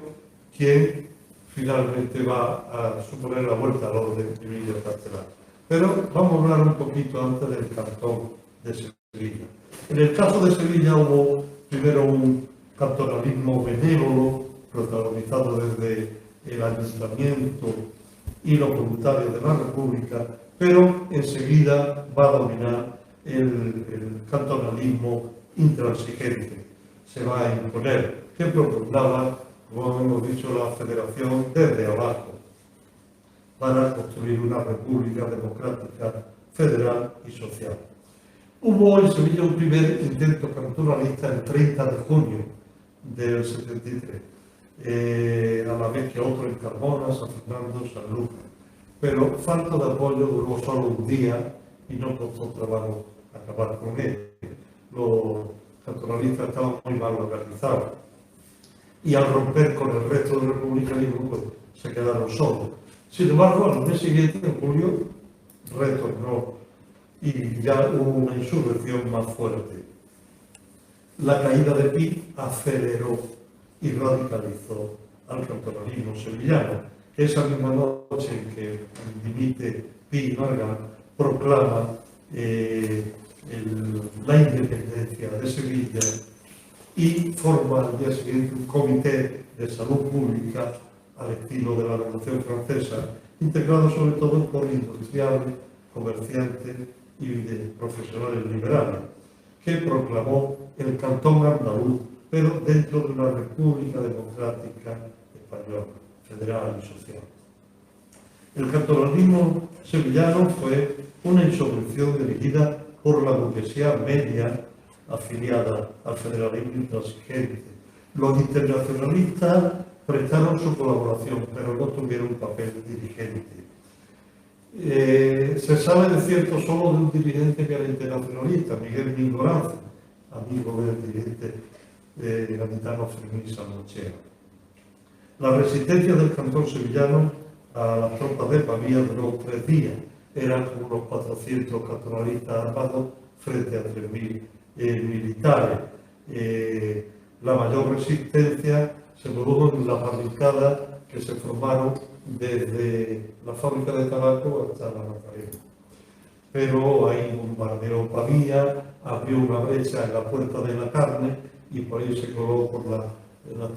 quien finalmente va a suponer la vuelta al orden, Emilio Castelar. Pero vamos a hablar un poquito antes del cantón de Sevilla. En el caso de Sevilla hubo primero un cantonalismo benévolo, protagonizado desde el ayuntamiento y los voluntarios de la República, pero enseguida va a dominar el cantonalismo intransigente. Se va a imponer, que propugnaba, como hemos dicho, la federación desde abajo, para construir una república democrática, federal y social. Hubo en Sevilla un primer intento cantonalista el 30 de junio del 73, a la vez que otro en Carmona, San Fernando, Sanlúcar. Pero falta de apoyo, duró solo un día y no costó trabajo acabar con él. Los cantonalistas estaban muy mal organizados y al romper con el resto del republicanismo pues, se quedaron solos. Sin embargo, al mes siguiente, en julio, retornó y ya hubo una insurrección más fuerte. La caída de Pi aceleró y radicalizó al cantonalismo sevillano. Esa misma noche en que dimite Pi Margall, proclama la independencia de Sevilla y forma al día siguiente un comité de salud pública al estilo de la Revolución Francesa, integrado sobre todo por industriales, comerciantes y de profesionales liberales, que proclamó el cantón andaluz, pero dentro de una república democrática española, federal y social. El cantonalismo sevillano fue una insurrección dirigida por la burguesía media afiliada al federalismo intransigente. Los internacionalistas prestaron su colaboración, pero no tuvieron un papel dirigente. Se sabe de cierto solo de un dirigente que era internacionalista, Miguel Mingoranza, amigo del dirigente gaditano Fermín Sanmochea. La resistencia del cantón sevillano a las tropas de Pavía duró 3 días. Eran unos 400 cantonalistas armados frente a 3.000 militares. La mayor resistencia se produjo en las barricadas que se formaron desde la fábrica de tabaco hasta la Macarena. Pero ahí bombardeó Pavía, abrió una brecha en la Puerta de la Carne y por ahí se coló por la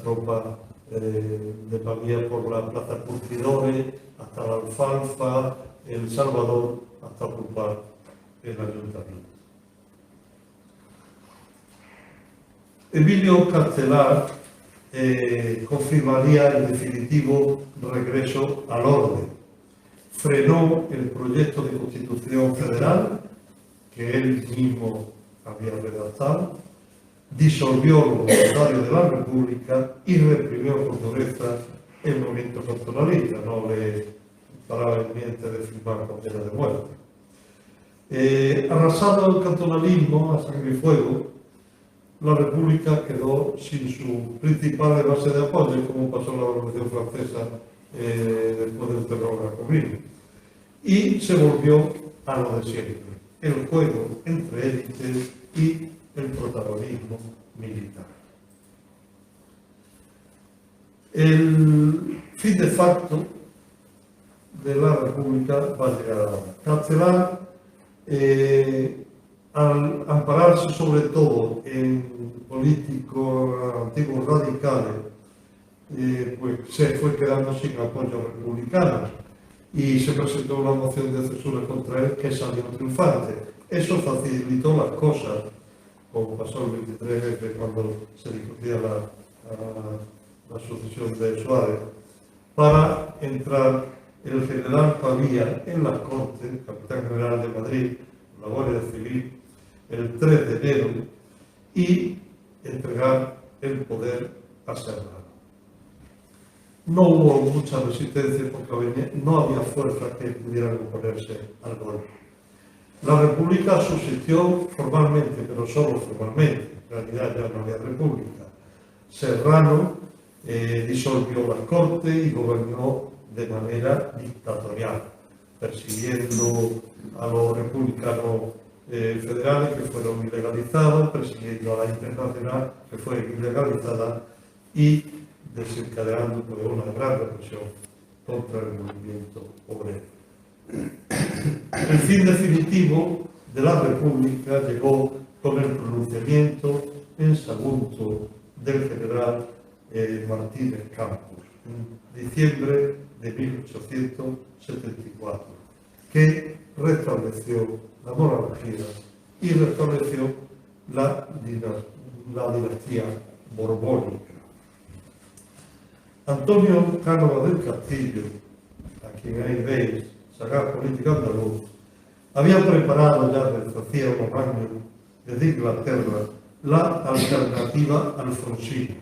tropa de Pavía por la Plaza Curtidores hasta la Alfalfa, El Salvador, hasta ocupar el ayuntamiento. Emilio Castelar confirmaría el definitivo regreso al orden. Frenó el proyecto de Constitución Federal que él mismo había redactado, disolvió los voluntarios de la República y reprimió con dureza el movimiento cantonalista, no le paraba el miente de firmar condena de muerte. Arrasado el cantonalismo a sangre y fuego, la República quedó sin su principal base de apoyo, como pasó en la Revolución Francesa después del terror jacobino, y se volvió a lo de siempre, el juego entre élites y el protagonismo militar. El fin de facto de la República va a llegar ahora. Castelar, al ampararse sobre todo en políticos antiguos radicales, pues se fue quedando sin apoyo republicano y se presentó una moción de censura contra él que salió triunfante. Eso facilitó las cosas, como pasó el 23F cuando se discutía la sucesión de Suárez, para entrar el general Pavía en las Cortes, capitán general de Madrid, la Guardia Civil, el 3 de enero, y entregar el poder a Serrano. No hubo mucha resistencia porque no había fuerzas que pudieran oponerse al golpe. La República subsistió formalmente, pero solo formalmente. En realidad ya no había República. Serrano disolvió las Cortes y gobernó de manera dictatorial, persiguiendo a los republicanos federales que fueron ilegalizados, persiguiendo a la internacional que fue ilegalizada y desencadenando una gran represión contra el movimiento obrero. El fin definitivo de la República llegó con el pronunciamiento en Sagunto del general Martínez Campos, en diciembre de 1874, que restableció la monarquía y restableció la dinastía borbónica. Antonio Cánovas del Castillo, a quien ahí veis, sagaz político andaluz, había preparado ya desde hacía unos años desde Inglaterra la alternativa alfonsina.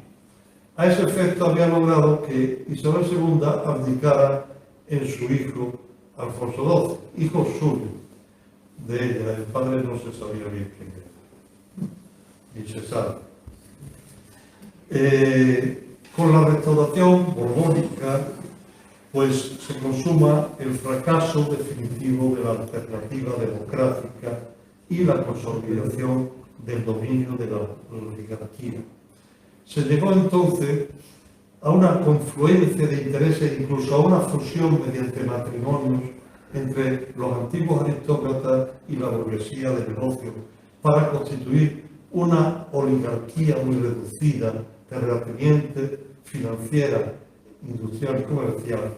A ese efecto había logrado que Isabel II abdicara en su hijo Alfonso XII, hijo suyo de ella. El padre no se sabía bien quién era, ni se sabe. Con la restauración borbónica, pues se consuma el fracaso definitivo de la alternativa democrática y la consolidación del dominio de la oligarquía. Se llegó entonces a una confluencia de intereses, incluso a una fusión mediante matrimonios entre los antiguos aristócratas y la burguesía de negocios para constituir una oligarquía muy reducida, terrateniente, financiera, industrial y comercial,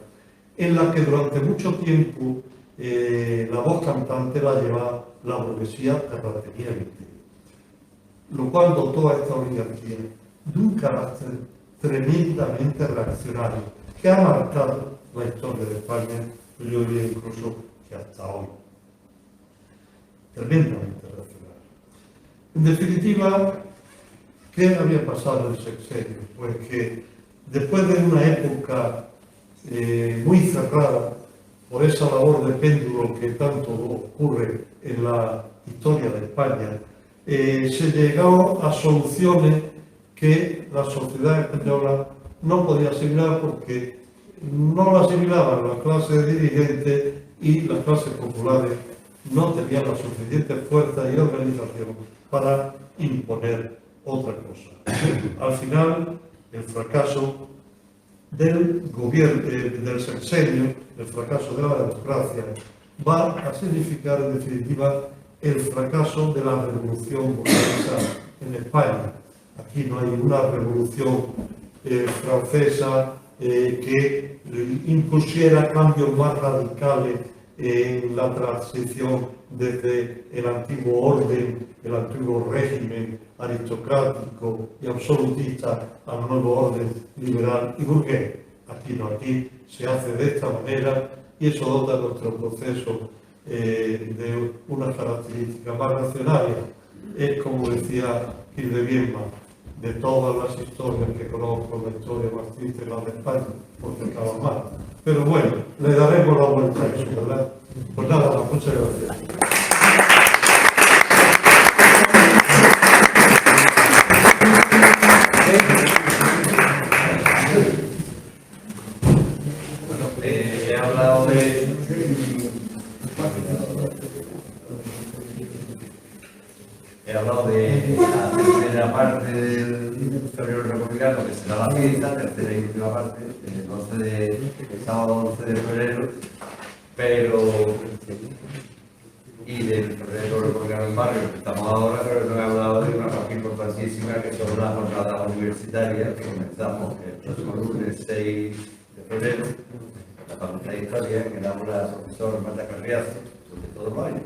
en la que durante mucho tiempo la voz cantante la lleva la burguesía terrateniente, lo cual dotó a esta oligarquía de un carácter tremendamente reaccionario que ha marcado la historia de España, yo diría incluso que hasta hoy. Tremendamente reaccionario. En definitiva, ¿qué había pasado en el sexenio? Pues que después de una época muy cerrada por esa labor de péndulo que tanto ocurre en la historia de España, se llegó a soluciones que la sociedad española no podía asimilar porque no la asimilaban las clases dirigentes y las clases populares no tenían la suficiente fuerza y organización para imponer otra cosa. Al final, el fracaso del gobierno, del sexenio, el fracaso de la democracia, va a significar en definitiva el fracaso de la revolución burguesa en España. Aquí no hay una revolución francesa que impusiera cambios más radicales en la transición desde el antiguo orden, el antiguo régimen aristocrático y absolutista al nuevo orden liberal y burgués. Aquí no, aquí se hace de esta manera y eso dota nuestro proceso de unas características más racionales. Es como decía Gil de Viedma, de todas las historias que conozco, la historia más triste es la de España, porque acaba mal. Pero bueno, le daremos la vuelta a eso, ¿verdad? Pues nada, muchas gracias. He hablado de la primera parte del febrero republicano, que será la fiesta, tercera y última parte, el sábado 11 de febrero, y del febrero republicano en barrio, que estamos ahora, pero no he hablado de una parte importantísima, que son las jornadas universitarias, que comenzamos el próximo lunes 6 de febrero, la Facultad de Historia, que inaugura el profesor Marta Carriazo, sobre todos los años.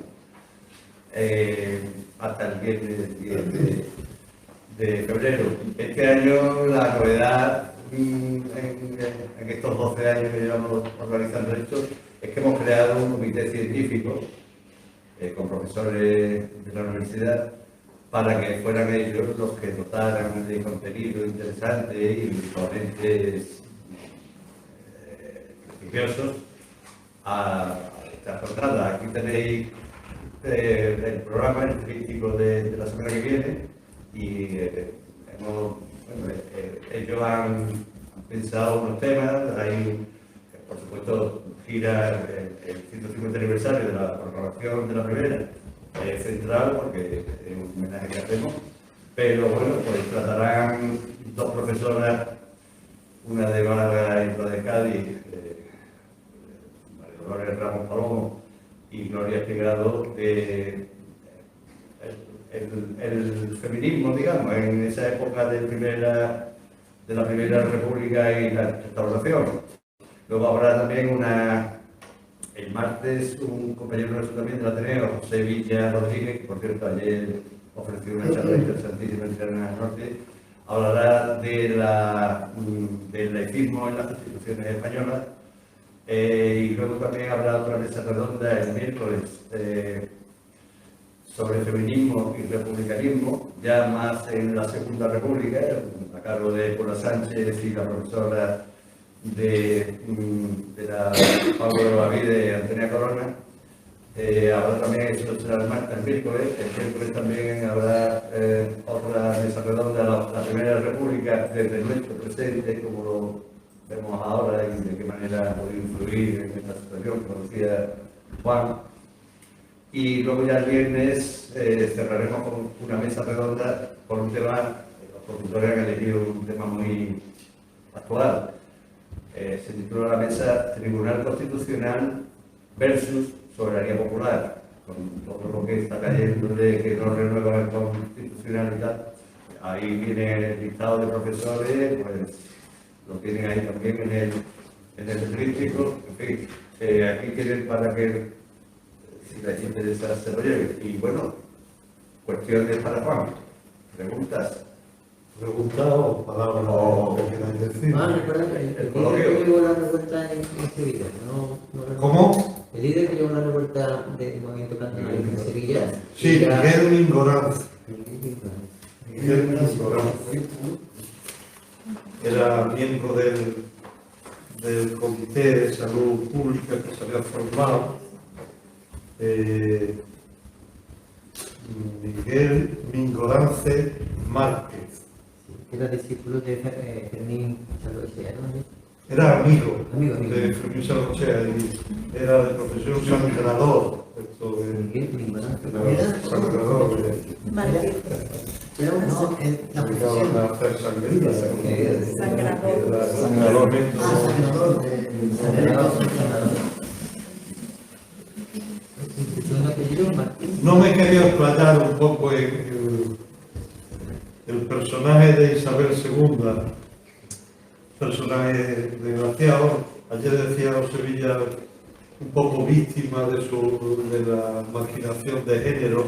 Hasta el viernes 10 de febrero. Este año la novedad en estos 12 años que llevamos organizando esto es que hemos creado un comité científico con profesores de la universidad para que fueran ellos los que dotaran de contenido interesante y ponentes prestigiosos a esta jornada. Aquí tenéis el programa estadístico de la semana que viene y ellos han pensado unos temas. Hay, por supuesto, gira el 150 aniversario de la programación de la primera central, porque es un homenaje que hacemos, pero bueno, pues tratarán dos profesoras, una de Málaga y otra de Cádiz, María Dolores Ramos Palomo y Gloria Espigrado, el feminismo, digamos, en esa época de la Primera República y la restauración. Luego habrá también el martes un compañero nuestro también del Ateneo, José Villa Rodríguez, que por cierto ayer ofreció una charla interesantísima en Tierra Norte, hablará del laicismo en las instituciones españolas. Y luego también habrá otra mesa redonda el miércoles sobre feminismo y republicanismo, ya más en la Segunda República, a cargo de Paula Sánchez y la profesora de la Pablo de la Vida, Antonia Corona. Habrá también, eso será el miércoles también habrá otra mesa redonda, la Primera República desde nuestro presente, como lo vemos ahora y de qué manera puede influir en esta situación, como decía Juan. Y luego ya el viernes cerraremos con una mesa redonda por un tema, los profesores han elegido un tema muy actual. Se titula la mesa Tribunal Constitucional versus Soberanía Popular. con todo lo que está cayendo de que no renueva la constitucionalidad, ahí viene el listado de profesores, pues lo tienen ahí también en el tríptico, en fin, aquí tienen para que, si les interesa, se lo lleven. Y bueno, cuestiones para Juan, preguntas. Pregunta o palabras que queráis decir. Recuerda que el líder que llevó la revuelta en Sevilla, no ¿Cómo? el líder que llevó la revuelta del movimiento cantonal en Sevilla. Sí, era- Miguel Mingoranz. Miguel Mingoranz. Era miembro del Comité de Salud Pública que se había formado. Miguel Mingorance Márquez. Era discípulo de Fermín Salvador, ¿no? Era amigo Amigo. de Fermín Salvachea y era de profesión sangrador. Esto de Miguel Mingoranz. sangrador. Era un Se dedicaban a hacer sangría. Sangrador. Un apellido Martín. No me quería explayar un poco en el personaje de Isabel II, personaje desgraciado. Ayer decía Sevilla un poco víctima de la marginación de género,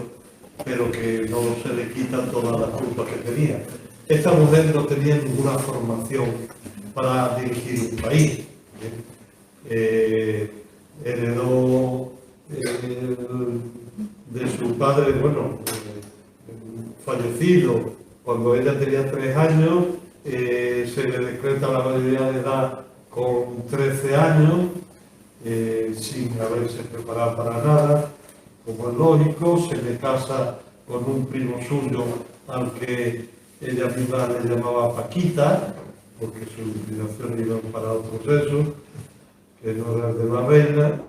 pero que no se le quita todas las culpas que tenía. Esta mujer no tenía ninguna formación para dirigir un país. Heredó de su padre, fallecido cuando ella tenía 3 años, se le decreta la mayoría de edad con 13 años, sin haberse preparado para nada, como es lógico. Se le casa con un primo suyo al que ella misma le llamaba Paquita, porque sus inclinaciones iban para otro sexo, que no era el de la reina.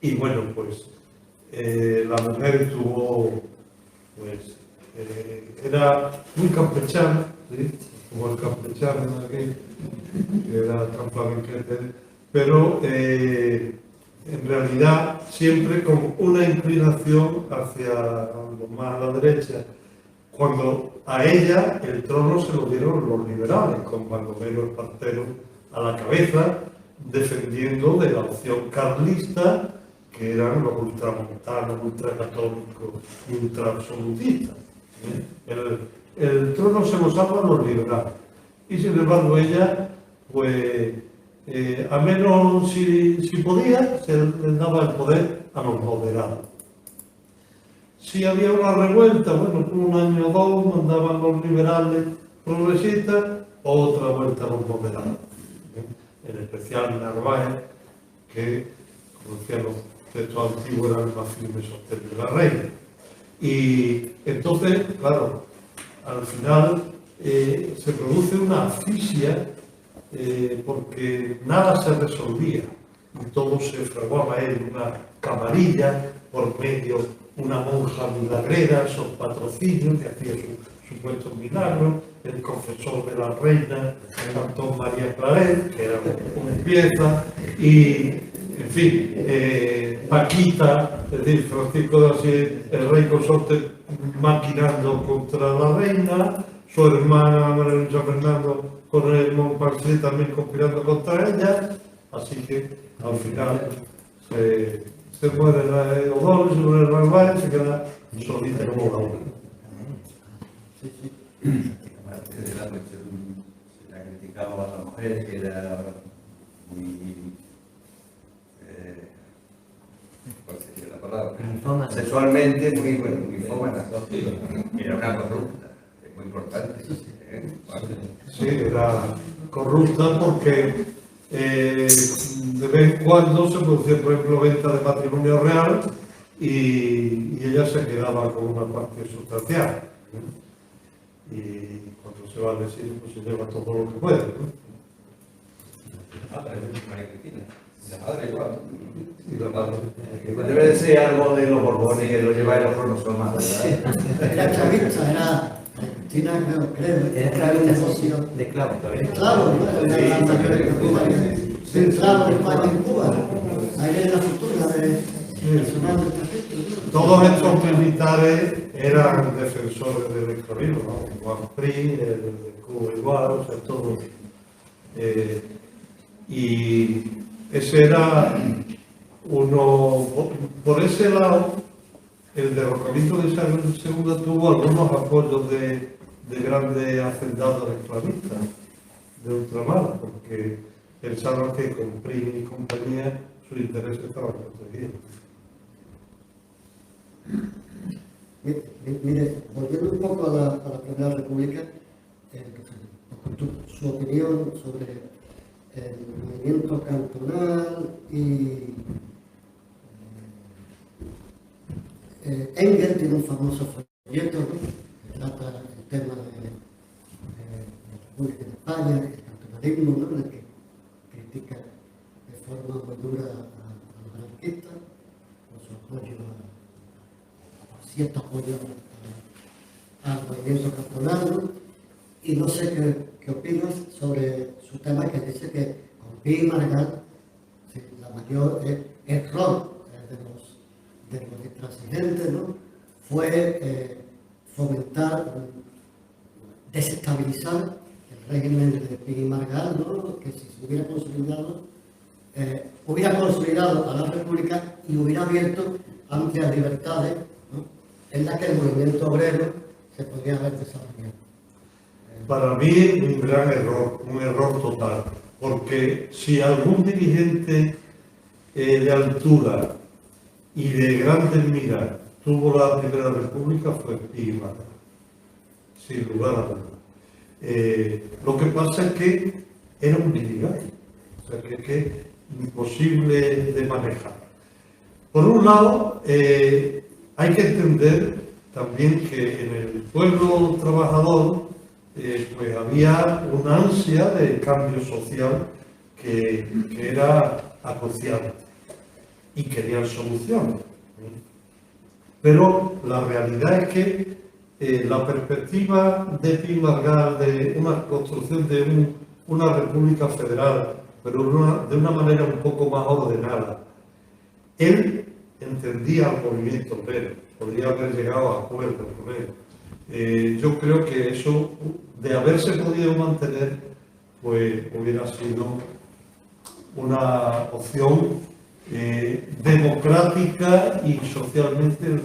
Y bueno, pues la mujer tuvo, pues, era muy campechana, ¿sí? Como el campechano aquí, que era tan flamenquete, pero en realidad siempre con una inclinación hacia lo más a la derecha, cuando a ella el trono se lo dieron los liberales, con Baldomero Espartero a la cabeza, defendiendo de la opción carlista, que eran los ultramontanos, ultracatólicos y ultraabsolutistas. El trono se lo salvan los liberales. Y sin embargo ella, pues, a menos si podía, se le daba el poder a los moderados. Si había una revuelta, bueno, por un año o dos mandaban los liberales progresistas, otra vuelta a los moderados. En especial Narváez, que, como decían los textos antiguos, era el más firme sostén de la reina. Y entonces, claro, al final se produce una asfixia porque nada se resolvía y todo se fraguaba en una camarilla por medio una monja milagrera, son patrocinios que hacía su supuesto milagro, el confesor de la reina, Antón María Claret, que era una pieza, y en fin, Paquita, es decir, Francisco de Asís, el rey consorte maquinando contra la reina, su hermana María Luisa Fernando con el Montparnasse también conspirando contra ella, así que al final se muere la Odón, se muere el Narváez, se queda solita como la una. Aparte de la cuestión, se la criticaba a la mujer, que era muy, ¿cuál sería la palabra? Sexualmente muy fómana, era una corrupta, es muy importante. Sí, era corrupta porque de vez en cuando se producía, por ejemplo, venta de patrimonio real y ella se quedaba con una parte sustancial. Y cuando se va al exilio, pues se lleva todo lo que puede, ¿no? La madre igual. Y la madre. Debe de ser algo de los Borbones que lo lleva en los cromosomas, ¿verdad? Era chavista, era Argentina, creo. Era esclavista de esclavos todavía. Esclavo, ¿no? Era la anterior de Cuba. Sí, esclavo de España en Cuba. Ahí es la fortuna de personal de esta gente, ¿no? Todos estos militares eran defensores del esclavismo, ¿no? Juan Prim, el de Cuba igual, o sea, todos. Y ese era uno, por ese lado, el derrocamiento de Isabel II tuvo algunos apoyos de grandes hacendados esclavistas de ultramar, porque pensaban que con Prim y compañía sus intereses estaban protegidos. Mire, volviendo un poco a la Primera República, su opinión sobre el movimiento cantonal y Engels tiene un famoso folleto, ¿no?, que trata el tema de la República de España, el cantonalismo, ¿no?, en el que critica de forma muy dura a los anarquistas, con su apoyo cierto apoyo al movimiento cantonal, ¿no? Y no sé qué opinas sobre su tema, que dice que con Pi y Maragall, sí, la mayor error de los intransigentes, ¿no?, fue fomentar, desestabilizar el régimen de Pi y Maragall, ¿no?, que si se hubiera consolidado a la República y hubiera abierto amplias libertades, ¿no?, en las que el movimiento obrero se podría haber desarrollado. Para mí, un gran error, un error total, porque si algún dirigente de altura y de grandes miras tuvo la Primera República fue Pi y Maragall, sin lugar a dudas. Lo que pasa es que era un guirigay, o sea que imposible de manejar. Por un lado, hay que entender también que en el pueblo trabajador pues había una ansia de cambio social que era acuciante y querían soluciones. Pero la realidad es que la perspectiva de Pi y Maragall de una construcción de una república federal, pero de una manera un poco más ordenada, él entendía al movimiento obrero, podría haber llegado a acuerdos con él. Yo creo que eso, de haberse podido mantener, pues hubiera sido una opción democrática y socialmente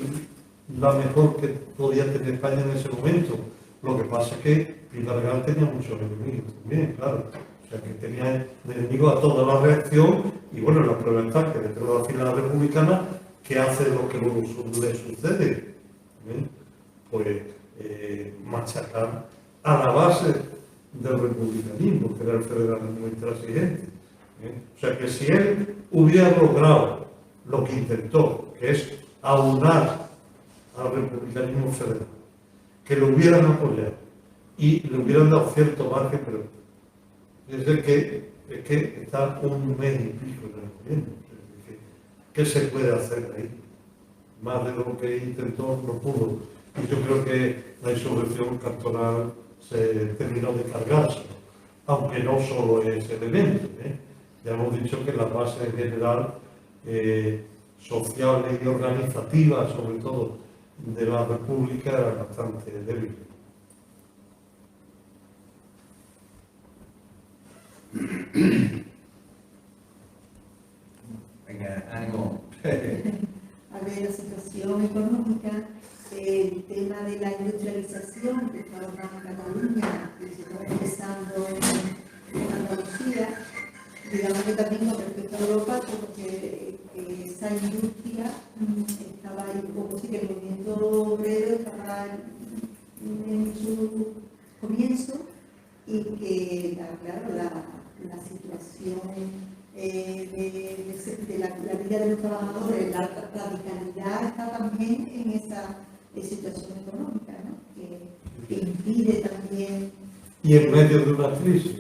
la mejor que podía tener España en ese momento. Lo que pasa es que Pi y Maragall tenía muchos enemigos también, claro. O sea, que tenía de enemigo a toda la reacción, y bueno, la prueba está que dentro de la fila republicana, ¿qué hace lo que luego le sucede? Pues machacar a la base del republicanismo, que era el federalismo intransigente. O sea, que si él hubiera logrado lo que intentó, que es aunar al republicanismo federal, que lo hubieran apoyado y le hubieran dado cierto margen, pero es que está un mes y pico en el gobierno. ¿Qué se puede hacer ahí? Más de lo que intentó, no pudo. Y yo creo que la insurrección cantonal se terminó de cargarse, aunque no solo es elemento. Ya hemos dicho que la base en general, social y organizativa, sobre todo, de la República era bastante débil. Venga, ánimo. A ver, la situación económica, el tema de la industrialización que está en Cataluña, que se está empezando en Andalucía, digamos que también con respecto a Europa, porque esa industria estaba ahí un poco, sí que el movimiento obrero estaba en su comienzo, y que, claro, la situación de la vida de los trabajadores, la radicalidad está también en esa situación económica, ¿no? que impide también. Y en medio de una crisis,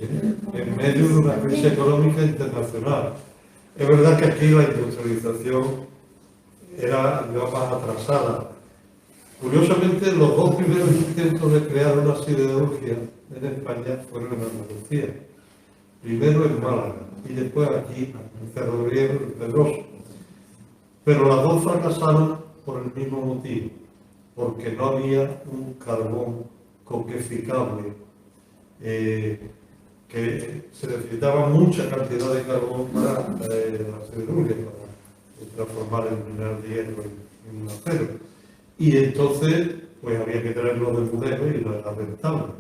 en medio de una crisis económica internacional. Es verdad que aquí la industrialización era más atrasada. Curiosamente, los dos primeros intentos de crear una siderurgia en España fueron en Andalucía. Primero en Málaga y después aquí, en Cerro Griego, en Pedroso. Pero las dos fracasaron por el mismo motivo, porque no había un carbón coqueficable, que se necesitaba mucha cantidad de carbón para la siderurgia, para transformar el mineral de hierro en un acero. Y entonces, pues había que traerlo del Budeo y no era rentable.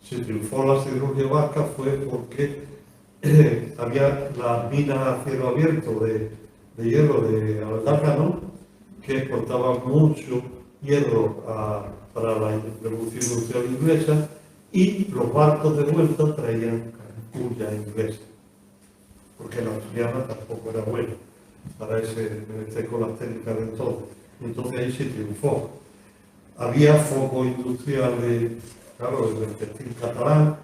Si triunfó la siderurgia vasca fue porque había las minas a cielo abierto de hierro de Aldácano, que exportaban mucho hierro para la revolución industrial inglesa, y los barcos de vuelta traían cuya inglesa, porque la asturiana tampoco era buena para con las técnicas de entonces. Entonces ahí se triunfó. Había foco industrial claro, del textil catalán,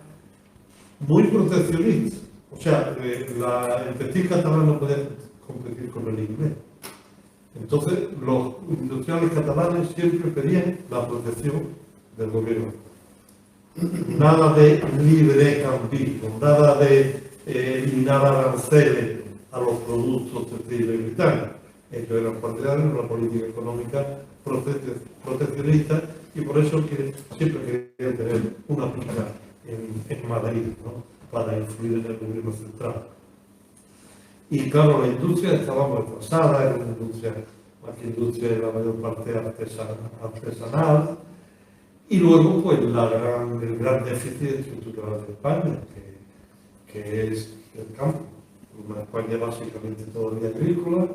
muy proteccionista. O sea, el textil catalán no podía competir con el inglés. Entonces, los industriales catalanes siempre pedían la protección del gobierno. Nada de libre cambismo, nada de eliminar aranceles a los productos textiles británicos. Ellos eran partidarios de una política económica proteccionista y por eso siempre querían tener una pica en Madrid, ¿no?, para influir en el gobierno central. Y claro, la industria estaba muy atrasada, era una industria, más que industria de la mayor parte artesanal, y luego pues el gran déficit estructural de España, que es el campo. Una España básicamente todavía agrícola,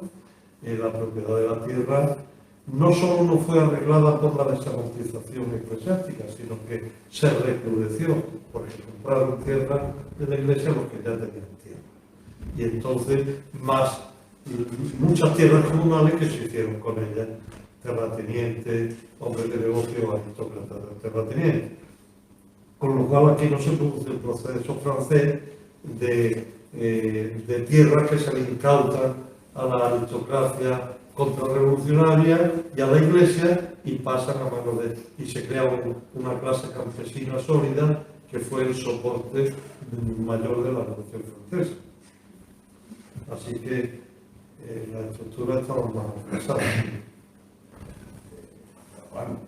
la propiedad de la tierra no solo no fue arreglada por la desamortización eclesiástica, sino que se recrudeció, porque compraron tierra de la iglesia los que ya tenían tierra. Y entonces muchas tierras comunales que se hicieron con ellas, terratenientes, hombres de negocio, aristócratas de terratenientes. Con lo cual aquí no se produce el proceso francés de tierras que se le incautan a la aristocracia contrarrevolucionaria y a la iglesia y pasan a manos y se crea una clase campesina sólida que fue el soporte mayor de la Revolución Francesa. Así que la estructura estaba más avanzada. Juan,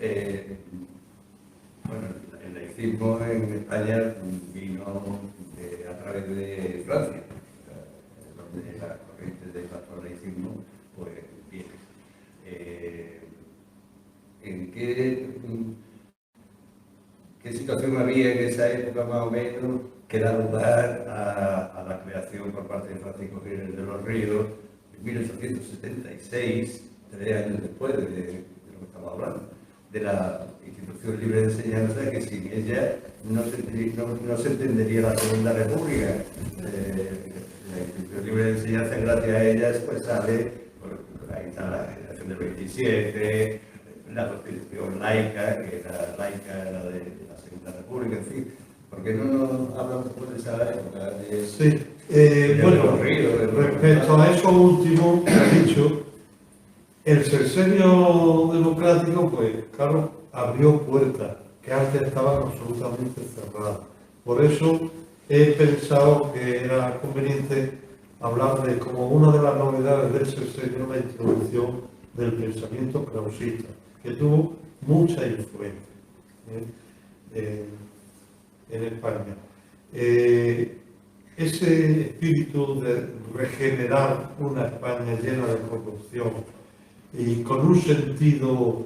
bueno, el laicismo en España vino a través de Francia, donde la corriente del laicismo pues viene. ¿En qué situación había en esa época más o menos que da lugar a la creación por parte de Francisco Jiménez de los Ríos en 1876, 3 años después de lo que estamos hablando, de la Institución Libre de Enseñanza, que sin ella no se entendería la Segunda República? La Institución Libre de Enseñanza, gracias a ellas, pues sale, ahí está la generación del 27, la Constitución laica, que era laica, era de la Segunda República, en fin. ¿Por qué no nos hablan después de esa época? Sí, bueno, respecto a eso último que ha dicho, el sexenio democrático, pues claro, abrió puertas que antes estaban absolutamente cerradas. Por eso he pensado que era conveniente hablar de como una de las novedades del sexenio la introducción del pensamiento krausista, que tuvo mucha influencia en España. Ese espíritu de regenerar una España llena de corrupción y con un sentido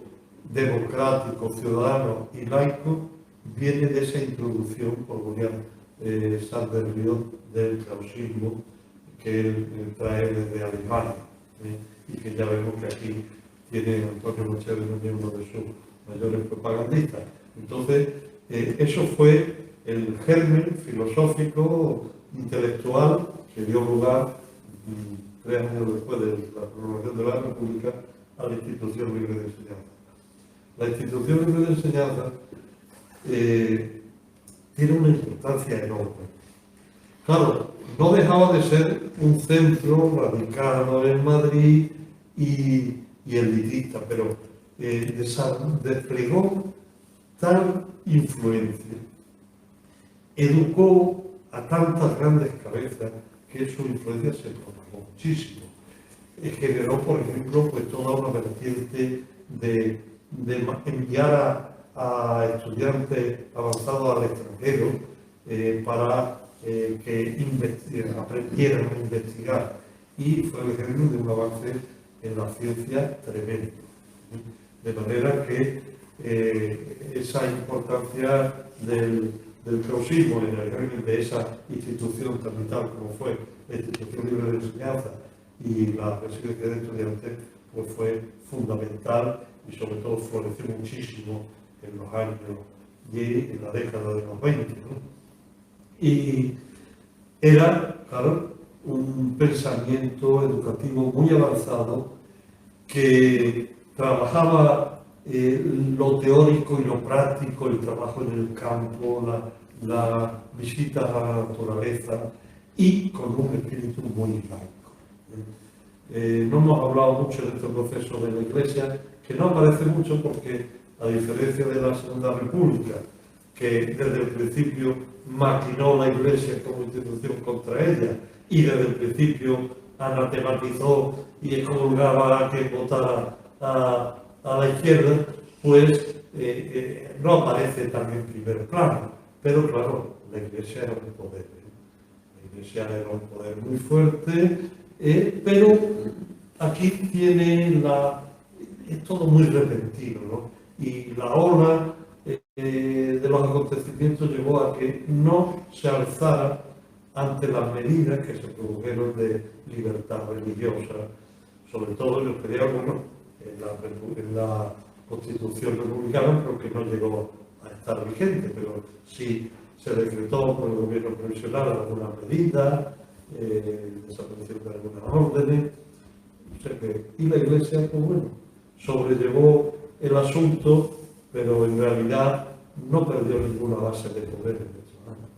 democrático, ciudadano y laico, viene de esa introducción por William Sander-Riot del krausismo que él trae desde Alemania, y que ya vemos que aquí tiene Antonio Machado uno de sus mayores propagandistas. Entonces, eso fue el germen filosófico, intelectual, que dio lugar 3 años después de la promulgación de la República a la Institución Libre de Enseñanza. La Institución Libre de Enseñanza tiene una importancia enorme. Claro, no dejaba de ser un centro radicado en Madrid y elitista, pero desplegó tal influencia, educó a tantas grandes cabezas que su influencia se propagó muchísimo. generó, por ejemplo, pues toda una vertiente de enviar a estudiantes avanzados al extranjero para que aprendieran a investigar, y fue el germen de un avance en la ciencia tremendo. De manera que esa importancia del gaussismo en el germen de esa institución tan vital como fue la Institución Libre de Enseñanza y la Residencia de Estudiantes, pues fue fundamental y sobre todo floreció muchísimo en los años y en la década de los 20, ¿no? Y era, claro, un pensamiento educativo muy avanzado que trabajaba lo teórico y lo práctico, el trabajo en el campo, la visita a la naturaleza, y con un espíritu muy laico. No hemos hablado mucho de este proceso de la Iglesia, que no aparece mucho porque, a diferencia de la Segunda República, que desde el principio maquinó la Iglesia como institución contra ella y desde el principio anatematizó y excomulgaba a que votara a la izquierda, pues no aparece tan en primer plano. Pero claro, la Iglesia era un poder. La Iglesia era un poder muy fuerte, pero aquí tiene es todo muy repentino, ¿no? Y la ola de los acontecimientos llevó a que no se alzara ante las medidas que se produjeron de libertad religiosa, sobre todo yo creía, bueno, en la Constitución republicana, pero que no llegó a estar vigente, pero sí se decretó por el gobierno provisional algunas medidas, desaparición de algunas órdenes, o sea y la Iglesia, pues bueno, sobrellevó el asunto, pero en realidad no perdió ninguna base de poder en estos años.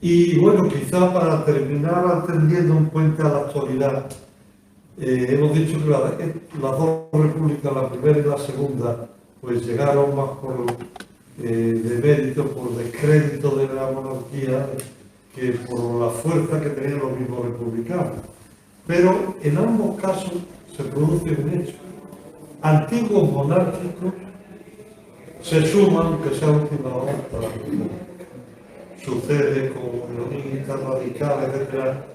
Y bueno, quizá para terminar atendiendo un puente a la actualidad, hemos dicho que las dos repúblicas, la primera y la segunda, pues llegaron más por de mérito, por descrédito de la monarquía, que por la fuerza que tenían los mismos republicanos. Pero en ambos casos se produce un hecho. Antiguos monárquicos se suman, aunque sea última hora, a la república. Sucede con unionistas radicales, etcétera,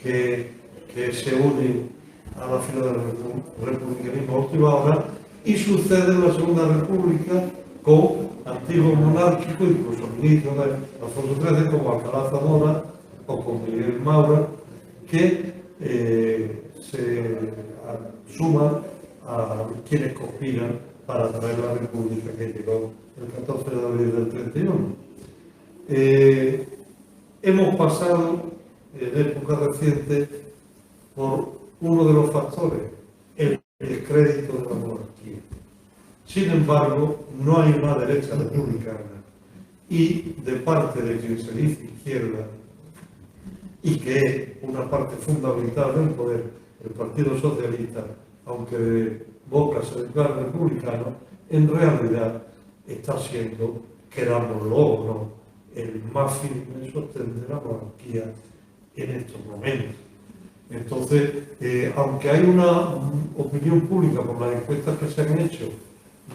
que se unen a la fila del republicanismo a última hora, y sucede en la Segunda República con antiguos monárquicos, incluso ministros de Alfonso XIII, como Alcalá Zamora o con Miguel Maura, que se suman a quienes conspiran para traer la República que llegó el 14 de abril del 31. Hemos pasado en época reciente por uno de los factores, el descrédito de la monarquía. Sin embargo, no hay una derecha republicana, y de parte de quien se dice izquierda, y que es una parte fundamental del poder, el Partido Socialista, aunque de boca se declara republicano, en realidad está siendo, querámoslo o no, el más firme sostén de la monarquía en estos momentos. Entonces, aunque hay una opinión pública por las encuestas que se han hecho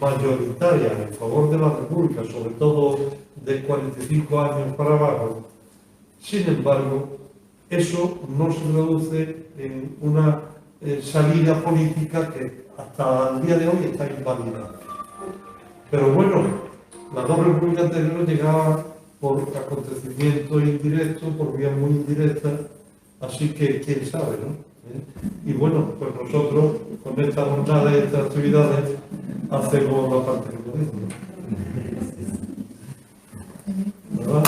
mayoritaria en favor de la República, sobre todo de 45 años para abajo, sin embargo, eso no se traduce en una salida política que hasta el día de hoy está inválida. Pero bueno, las dos repúblicas anteriores llegaban por acontecimientos indirectos, por vías muy indirectas, así que quién sabe, ¿no? Y bueno, pues nosotros con esta jornada y estas actividades hacemos la parte que podemos, ¿no? ¿Verdad?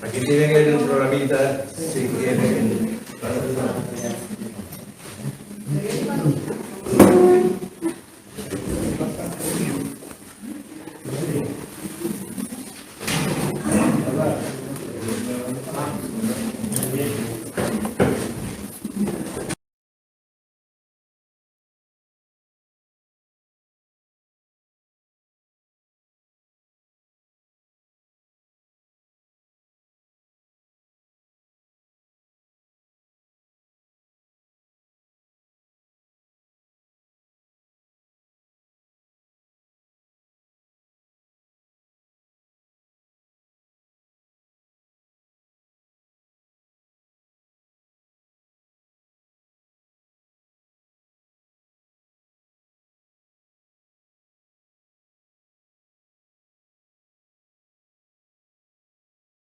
Aquí tienen el programita, si quieren.